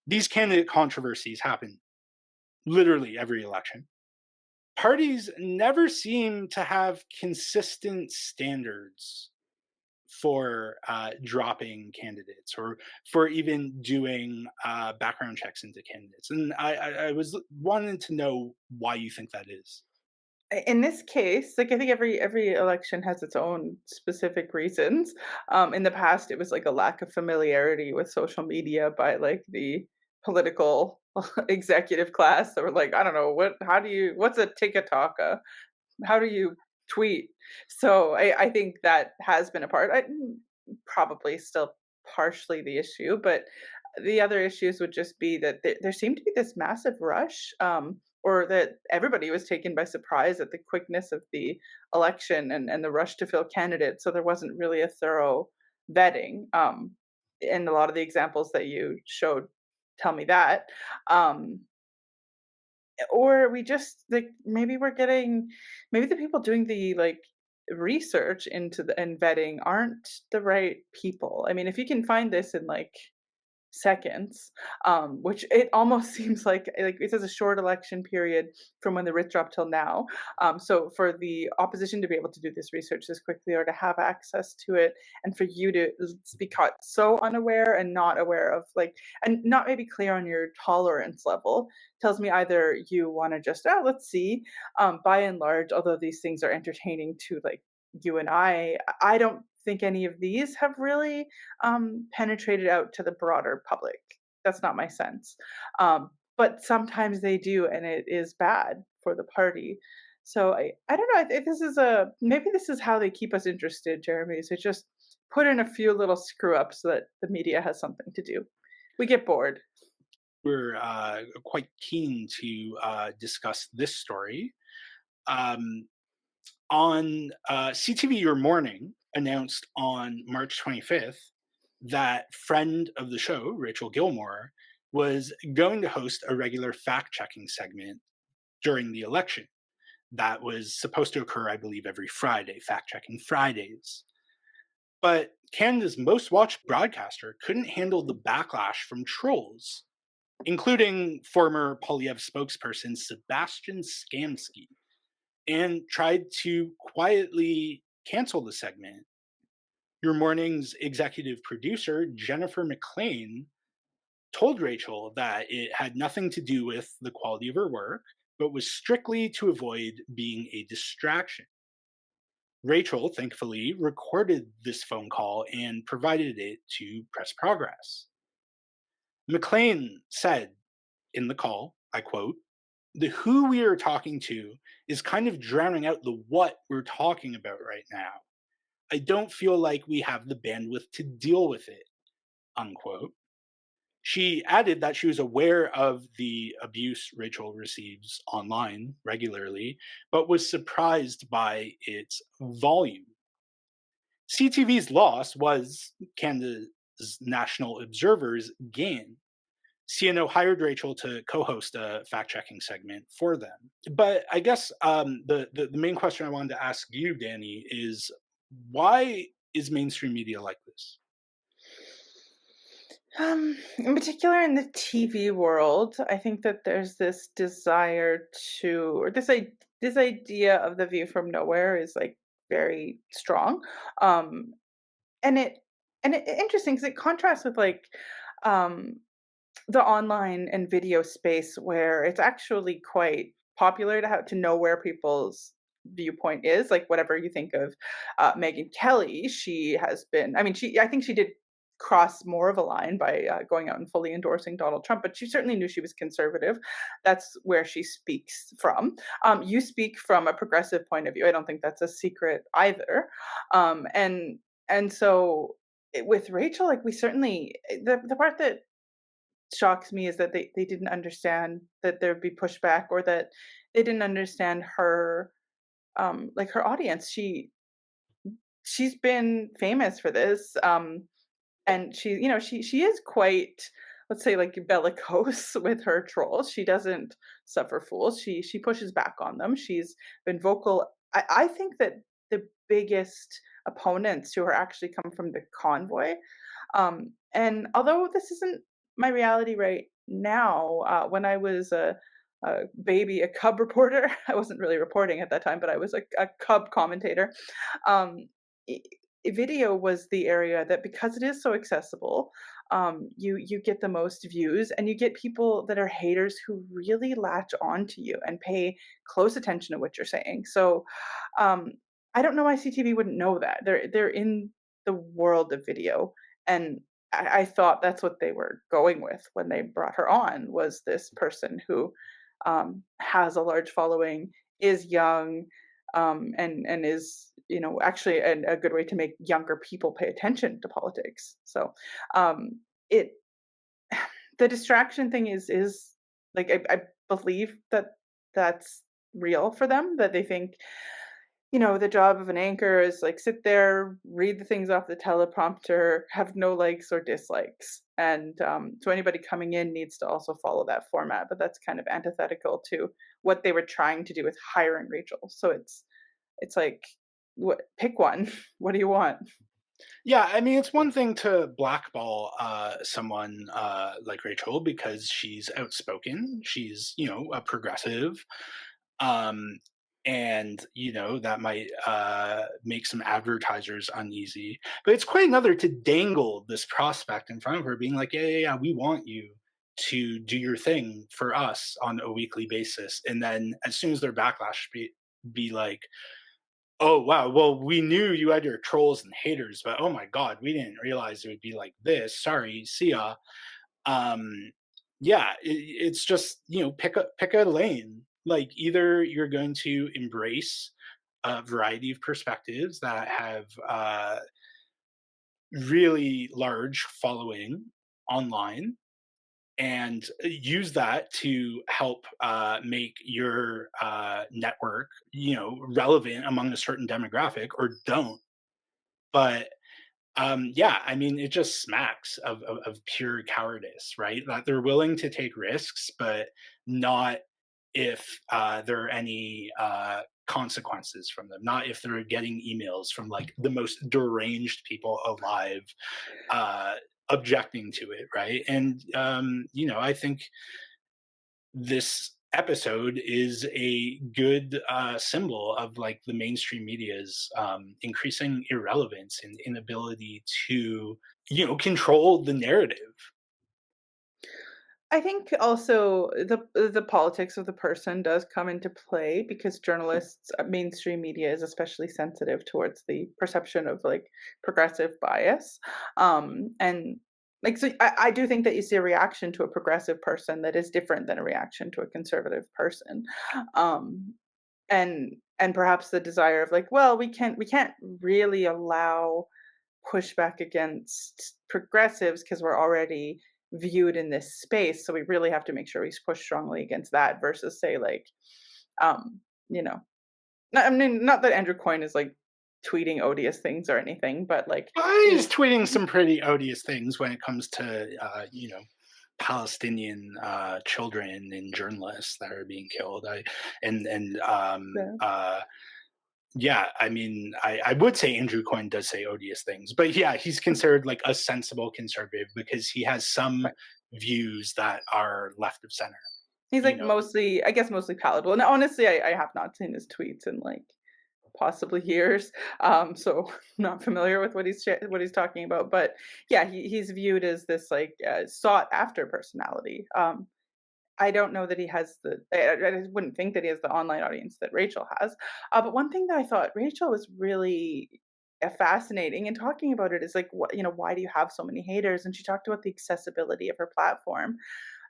these candidate controversies happen literally every election. Parties never seem to have consistent standards for dropping candidates or for even doing background checks into candidates. And I was wanting to know why you think that is. In this case, like, I think every election has its own specific reasons. In the past, it was like a lack of familiarity with social media by like the political executive class that were like, I don't know, what's a TikTok? How do you tweet? So I think that has been a part. Probably still partially the issue, but the other issues would just be that there seemed to be this massive rush, or that everybody was taken by surprise at the quickness of the election and the rush to fill candidates. So there wasn't really a thorough vetting. And a lot of the examples that you showed tell me that. Um, or we just like maybe the people doing the like research into the and vetting aren't the right people. I mean, if you can find this in like seconds, which it almost seems like it says a short election period from when the writ dropped till now. So for the opposition to be able to do this research this quickly or to have access to it, and for you to be caught so unaware and not aware of like and not maybe clear on your tolerance level tells me either you want to just let's see. By and large, although these things are entertaining to like you and I don't think any of these have really penetrated out to the broader public. That's not my sense. But sometimes they do, and it is bad for the party. So I don't know. I think this is maybe this is how they keep us interested, Jeremy. So just put in a few little screw ups so that the media has something to do. We get bored. We're quite keen to discuss this story. Um, on CTV Your Morning announced on March 25th that friend of the show, Rachel Gilmore, was going to host a regular fact checking segment during the election that was supposed to occur, I believe, every Friday, fact checking Fridays. But Canada's most watched broadcaster couldn't handle the backlash from trolls, including former Polyev spokesperson Sebastian Skamsky, and tried to quietly cancel the segment. Your morning's executive producer, Jennifer McLean, told Rachel that it had nothing to do with the quality of her work, but was strictly to avoid being a distraction. Rachel, thankfully, recorded this phone call and provided it to Press Progress. McLean said in the call, I quote, "The who we are talking to is kind of drowning out the what we're talking about right now. I don't feel like we have the bandwidth to deal with it," unquote. She added that she was aware of the abuse Rachel receives online regularly, but was surprised by its volume. CTV's loss was Canada's National Observer's gain. CNO hired Rachel to co-host a fact-checking segment for them. But I guess the main question I wanted to ask you, Danny, is why is mainstream media like this? In particular in the TV world, I think that there's this desire to, or this idea of the view from nowhere is like very strong. Um, and it interesting because it contrasts with like um the online and video space where it's actually quite popular to have to know where people's viewpoint is, like whatever you think of Megyn Kelly. She has been, I mean, I think she did cross more of a line by going out and fully endorsing Donald Trump, but she certainly knew she was conservative. That's where she speaks from. You speak from a progressive point of view. I don't think that's a secret either. And so with Rachel, like we certainly the part that shocks me is that they didn't understand that there'd be pushback, or that they didn't understand her like her audience. She's been famous for this, and she is quite, let's say, like bellicose with her trolls. She doesn't suffer fools. She pushes back on them. She's been vocal. I think that the biggest opponents to her actually come from the convoy. And although this isn't my reality right now, when I was a baby, a cub reporter, I wasn't really reporting at that time, but I was a cub commentator. Um, i- Video was the area that, because it is so accessible, you get the most views, and you get people that are haters who really latch on to you and pay close attention to what you're saying. So um, I don't know why CTV wouldn't know that. They're in the world of video, and I thought that's what they were going with when they brought her on, was this person who has a large following, is young, and is, actually a good way to make younger people pay attention to politics. So it the distraction thing is like I believe that that's real for them, that they think, the job of an anchor is like sit there, read the things off the teleprompter, have no likes or dislikes. And so anybody coming in needs to also follow that format. But that's kind of antithetical to what they were trying to do with hiring Rachel. So it's like, pick one. What do you want? Yeah, I mean, it's one thing to blackball someone like Rachel because she's outspoken, she's a progressive, um, and that might make some advertisers uneasy. But it's quite another to dangle this prospect in front of her, being like, yeah, we want you to do your thing for us on a weekly basis, and then as soon as their backlash be like, oh wow, well we knew you had your trolls and haters, but oh my god, we didn't realize it would be like this. Sorry, see ya. Yeah, it's just pick a lane. Like either you're going to embrace a variety of perspectives that have really large following online and use that to help make your network relevant among a certain demographic, or don't. But Yeah, I mean, it just smacks of pure cowardice, right? That they're willing to take risks, but not if there are any consequences from them, not if they're getting emails from like the most deranged people alive uh, objecting to it, right? And, I think this episode is a good symbol of like the mainstream media's increasing irrelevance and inability to control the narrative. I think also the politics of the person does come into play because journalists, mainstream media is especially sensitive towards the perception of like progressive bias, and like so I do think that you see a reaction to a progressive person that is different than a reaction to a conservative person, um, and perhaps the desire of like, well, we can't really allow pushback against progressives because we're already viewed in this space. So we really have to make sure we push strongly against that versus say like, um, you know, I mean, not that Andrew Coyne is like tweeting odious things or anything, but like, you He's know, tweeting some pretty odious things when it comes to Palestinian children and journalists that are being killed. And the Yeah, I mean, I would say Andrew Coyne does say odious things, but yeah, he's considered like a sensible conservative because he has some right. views that are left of center. He's You like know, mostly, I guess, mostly palatable. And honestly, I have not seen his tweets in like possibly years. So not familiar with what he's talking about. But yeah, he's viewed as this like sought after personality. I don't know that he has I wouldn't think that he has the online audience that Rachel has. But one thing that I thought Rachel was really fascinating in talking about it is like, what, why do you have so many haters? And she talked about the accessibility of her platform,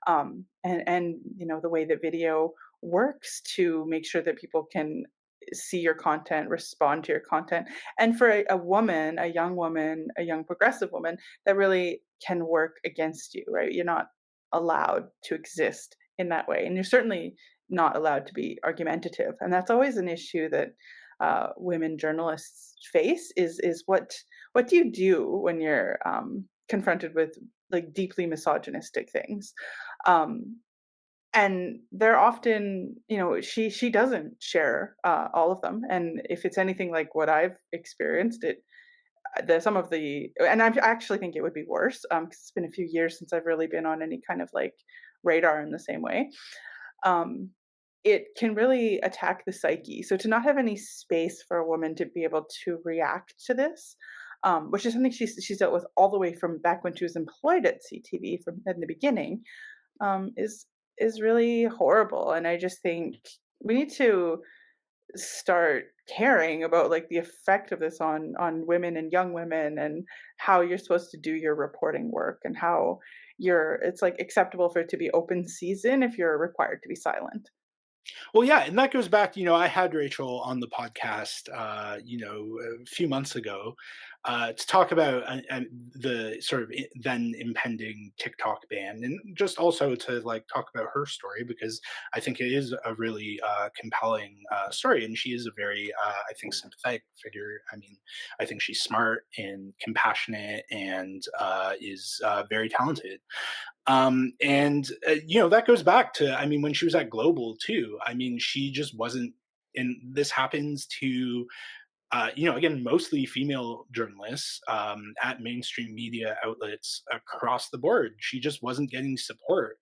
and the way that video works to make sure that people can see your content, respond to your content, and for a woman, a young woman, a young progressive woman, that really can work against you, right? You're not allowed to exist in that way, and you're certainly not allowed to be argumentative, and that's always an issue that women journalists face. Is what do you do when you're confronted with like deeply misogynistic things? um, and they're often, she doesn't share all of them, and if it's anything like what I've experienced, some of the, and I actually think it would be worse, because it's been a few years since I've really been on any kind of like radar in the same way. um, it can really attack the psyche. So to not have any space for a woman to be able to react to this, which is something she's dealt with all the way from back when she was employed at CTV from in the beginning, is really horrible. And I just think we need to start caring about like the effect of this on women and young women, and how you're supposed to do your reporting work, and how it's like acceptable for it to be open season if you're required to be silent. well, yeah, and that goes back. I had Rachel on the podcast, a few months ago, to talk about the sort of then impending TikTok ban, and just also to like talk about her story because I think it is a really compelling story, and she is a very, I think, sympathetic figure. I mean, I think she's smart and compassionate and is very talented. And that goes back to, I mean, when she was at Global too. I mean, she just wasn't. And this happens to again, mostly female journalists at mainstream media outlets across the board. She just wasn't getting support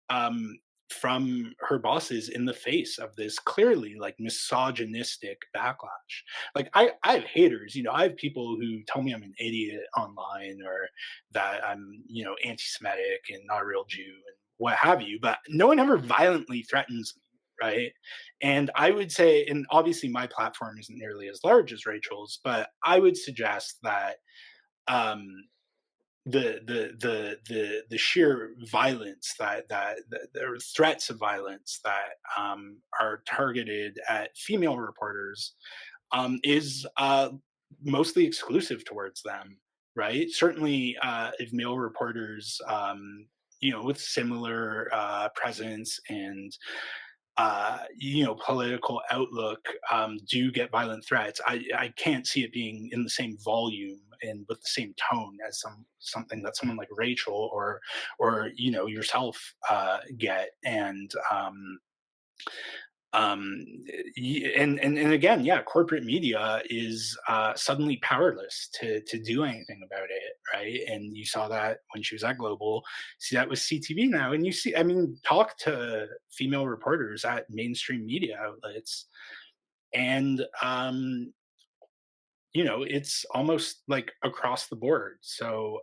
um, from her bosses in the face of this clearly like misogynistic backlash. Like I have haters, I have people who tell me I'm an idiot online, or that I'm, anti-Semitic and not a real Jew and what have you, but no one ever violently threatens me. Right. And I would say, and obviously my platform isn't nearly as large as Rachel's, but I would suggest that um, the sheer violence that there are threats of violence that are targeted at female reporters is mostly exclusive towards them, right? Certainly, if male reporters, with similar presence and political outlook do get violent threats. I can't see it being in the same volume and with the same tone as something that someone like Rachel or yourself get. Um, and again, yeah, corporate media is suddenly powerless to do anything about it, right? And you saw that when she was at Global. See that with CTV now, and you see, I mean, talk to female reporters at mainstream media outlets, and it's almost like across the board. So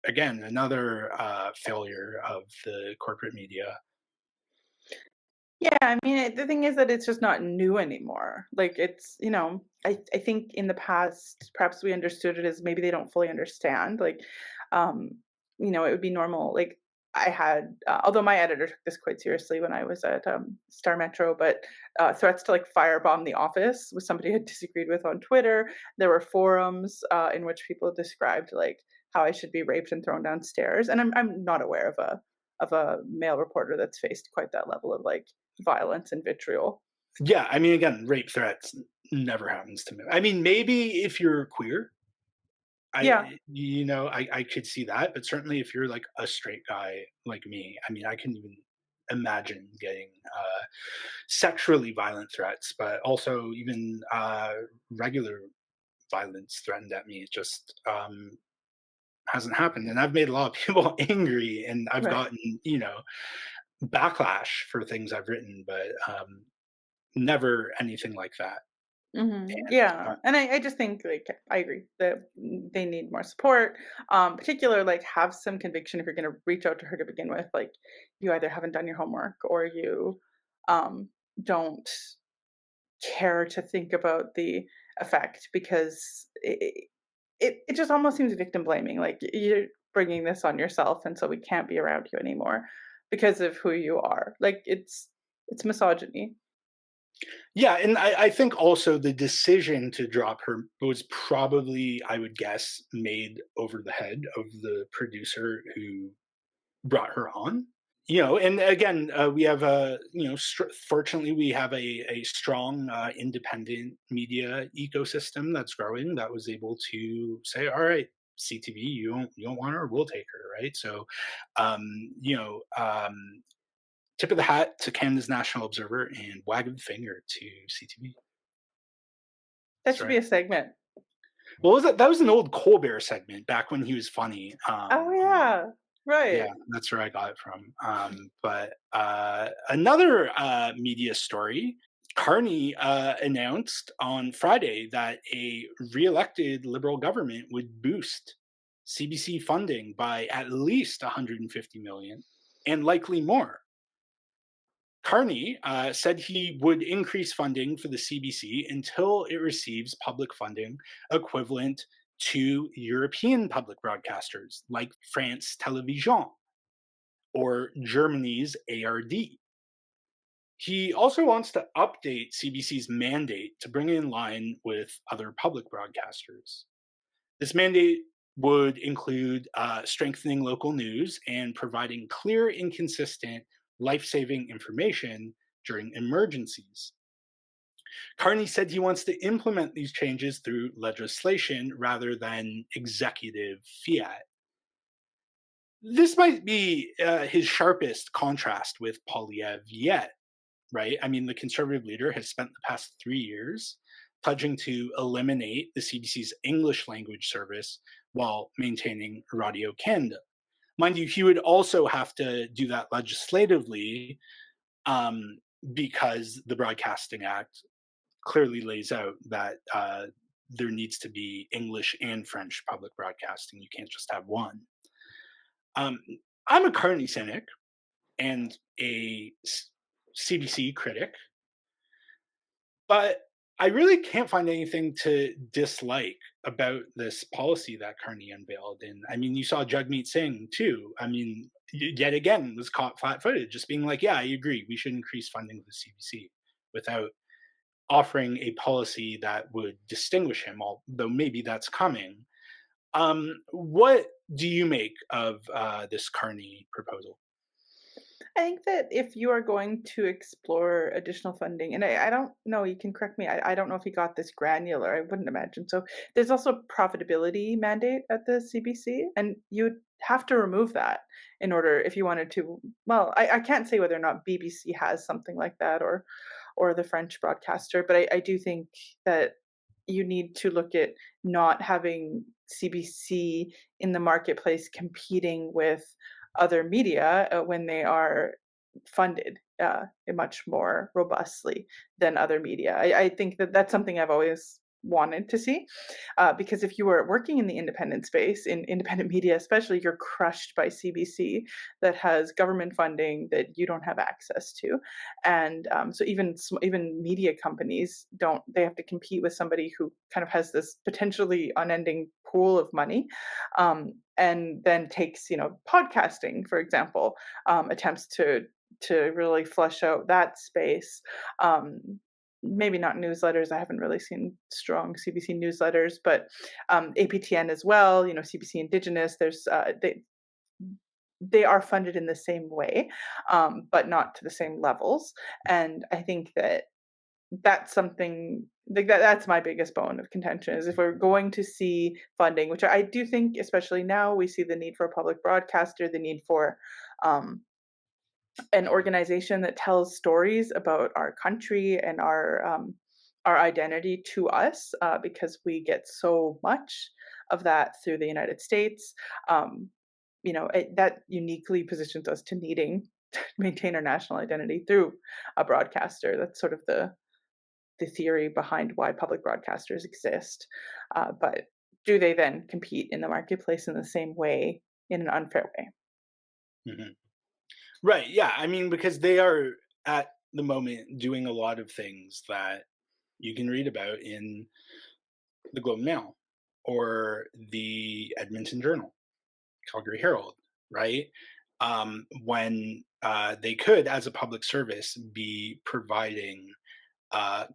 again, another failure of the corporate media. Yeah, I mean, the thing is that it's just not new anymore. Like it's, I think in the past, perhaps we understood it as maybe they don't fully understand. Like, um, it would be normal. Like I had, although my editor took this quite seriously when I was at Star Metro, but threats to like firebomb the office was somebody I had disagreed with on Twitter. There were forums in which people described like how I should be raped and thrown downstairs, and I'm not aware of a male reporter that's faced quite that level of like violence and vitriol. Yeah, I mean, again, rape threats never happens to me. I mean, maybe if you're queer, Yeah. I could see that, but certainly if you're like a straight guy like me, I mean, I can even imagine getting sexually violent threats, but also even regular violence threatened at me. It just hasn't happened, and I've made a lot of people angry, and I've Right. gotten backlash for things I've written, but never anything like that. Yeah, And and I just think like I agree that they need more support. Particular like have some conviction if you're going to reach out to her to begin with. Like you either haven't done your homework or you um, don't care to think about the effect because it just almost seems victim blaming. Like you're bringing this on yourself, and so we can't be around you anymore because of who you are. Like it's misogyny. yeah, and I think also the decision to drop her was probably, I would guess, made over the head of the producer who brought her on. And again, we have fortunately, we have a strong independent media ecosystem that's growing that was able to say, all right, CTV, you don't want her, we'll take her, right? So, um, you know, um, tip of the hat to Canada's National Observer and wag of the finger to CTV. That That's should be right. a segment. What was that? That was an old Colbert segment back when he was funny. Oh yeah, Yeah, right. that's where I got it from. But another media story, Carney announced on Friday that a re-elected Liberal government would boost CBC funding by at least 150 million and likely more. Carney said he would increase funding for the CBC until it receives public funding equivalent to European public broadcasters like France Television or Germany's ARD. He also wants to update CBC's mandate to bring it in line with other public broadcasters. This mandate would include strengthening local news and providing clear and consistent life saving information during emergencies. Carney said he wants to implement these changes through legislation rather than executive fiat. This might be his sharpest contrast with Polyev yet, right? I mean, the conservative leader has spent the past 3 years pledging to eliminate the CBC's English language service while maintaining Radio Canada. Mind you, he would also have to do that legislatively um, because the Broadcasting Act clearly lays out that there needs to be English and French public broadcasting. You can't just have one. Um, I'm a Carney cynic and a CBC critic, but I really can't find anything to dislike about this policy that Carney unveiled. And I mean, you saw Jagmeet Singh too. I mean, yet again was caught flat-footed, just being like, "Yeah, I agree. We should increase funding to the CBC," without offering a policy that would distinguish him. Although maybe that's coming. What do you make of this Carney proposal? I think that if you are going to explore additional funding, and I don't know, you can correct me, I don't know if he got this granular, I wouldn't imagine. So there's also profitability mandate at the CBC, and you'd have to remove that in order if you wanted to. Well, I can't say whether or not BBC has something like that or the French broadcaster, but I do think that you need to look at not having CBC in the marketplace competing with other media when they are funded much more robustly than other media. I think that that's something I've always wanted to see because if you are working in the independent space in independent media especially, you're crushed by CBC that has government funding that you don't have access to. And so even media companies don't, they have to compete with somebody who kind of has this potentially unending pool of money, and then takes, podcasting for example, attempts to really flush out that space. Maybe not newsletters. I haven't really seen strong CBC newsletters, but APTN as well. CBC Indigenous. There's they are funded in the same way, but not to the same levels. And I think that that's something like that's my biggest bone of contention is if we're going to see funding, which I do think, especially now, we see the need for a public broadcaster, the need for um, an organization that tells stories about our country and our identity to us, because we get so much of that through the United States. That uniquely positions us to needing to maintain our national identity through a broadcaster. That's sort of the theory behind why public broadcasters exist. But do they then compete in the marketplace in the same way, in an unfair way? Mhm. Right. Yeah. I mean, because they are at the moment doing a lot of things that you can read about in the Globe and Mail or the Edmonton Journal, Calgary Herald, right? When they could, as a public service, be providing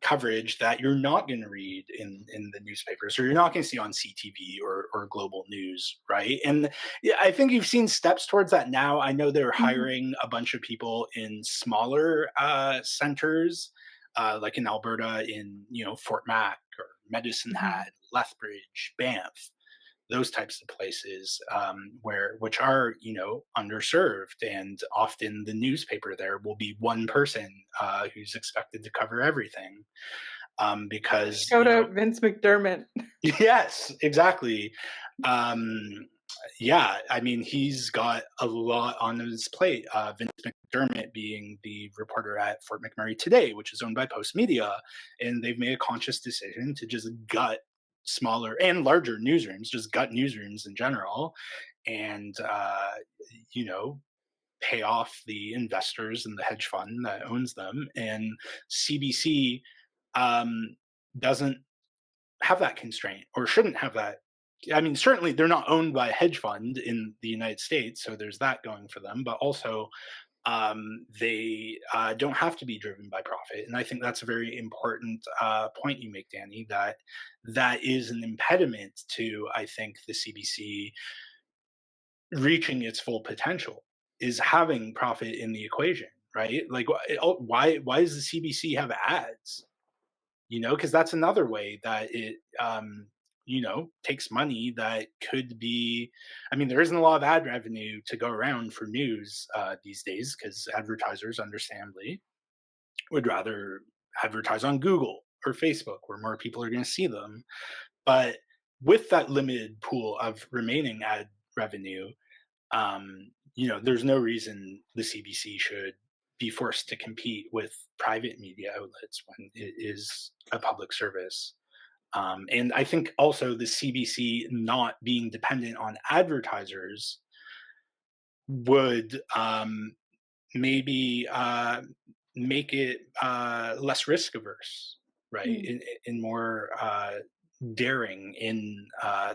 coverage that you're not going to read in the newspapers or you're not going to see on CTV or global news, right? And yeah, I think you've seen steps towards that now. I know they're Mhm, hiring a bunch of people in smaller centers, like in Alberta, in Fort Mac or Medicine mhm. Hat, Lethbridge, Banff, those types of places, which are underserved, and often the newspaper there will be one person who's expected to cover everything, because Shout out Vince McDermott. yes, exactly. um, yeah, I mean, he's got a lot on his plate. Vince McDermott being the reporter at Fort McMurray Today, which is owned by Post Media, and they've made a conscious decision to just gut smaller and larger newsrooms, just gut newsrooms in general, and you know pay off the investors and the hedge fund that owns them. And CBC um, doesn't have that constraint or shouldn't have that. I mean, certainly they're not owned by a hedge fund in the United States, so there's that going for them. But also, they don't have to be driven by profit, and I think that's a very important point you make, Danny. That is an impediment to, I think, the CBC reaching its full potential, is having profit in the equation, right? Like, why does the CBC have ads? Because that's another way that it takes money that could be. I mean, there isn't a lot of ad revenue to go around for news these days, because advertisers understandably would rather advertise on Google or Facebook where more people are going to see them. But with that limited pool of remaining ad revenue, there's no reason the CBC should be forced to compete with private media outlets when it is a public service. And I think also the CBC not being dependent on advertisers would maybe make it less risk averse, right? Mm. In more daring in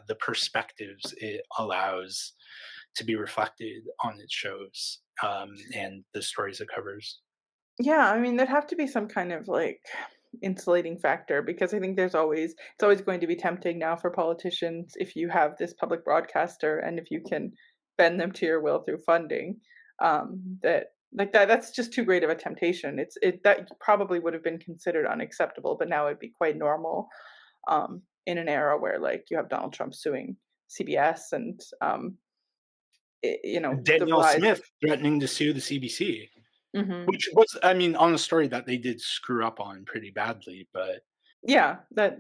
the perspectives it allows to be reflected on its shows, and the stories it covers. Yeah, I mean, there'd have to be some kind of like insulating factor because I think it's always going to be tempting now for politicians if you have this public broadcaster and if you can bend them to your will through funding, that Like that's just too great of a temptation. That probably would have been considered unacceptable, but now it'd be quite normal, in an era where, like, you have Donald Trump suing CBS and, the Danielle rise Smith of threatening to sue the CBC, mhm. which was, I mean, on a story that they did screw up on pretty badly, but Yeah, that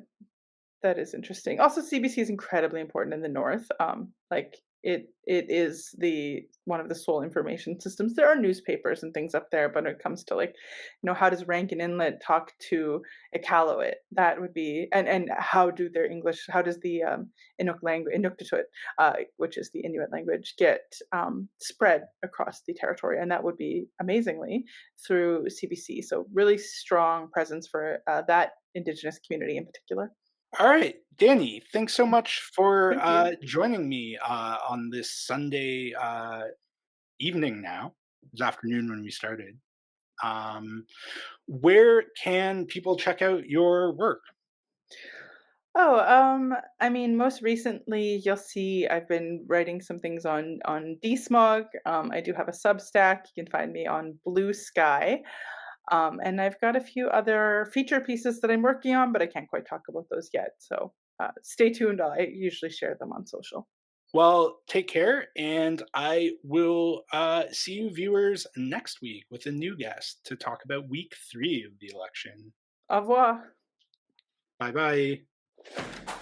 is interesting. Also, CBC is incredibly important in the North. Like it is the one of the sole information systems. There are newspapers and things up there, but when it comes to, like, how does Rankin Inlet talk to Iqaluit? That would be, and how do their English? How does the Inuk language, Inuktitut, which is the Inuit language, get spread across the territory? And that would be amazingly through CBC. So really strong presence for that Indigenous community in particular. all right, Danny, thanks so much for Thank you. joining me on this Sunday evening now. It was afternoon when we started. Um, where can people check out your work? Oh, I mean, most recently you'll see I've been writing some things on DSmog. I do have a Substack. You can find me on Blue Sky. And I've got a few other feature pieces that I'm working on, but I can't quite talk about those yet. So stay tuned. I usually share them on social. Well, take care, and I will see you viewers next week with a new guest to talk about week 3 of the election. Au revoir. Bye bye.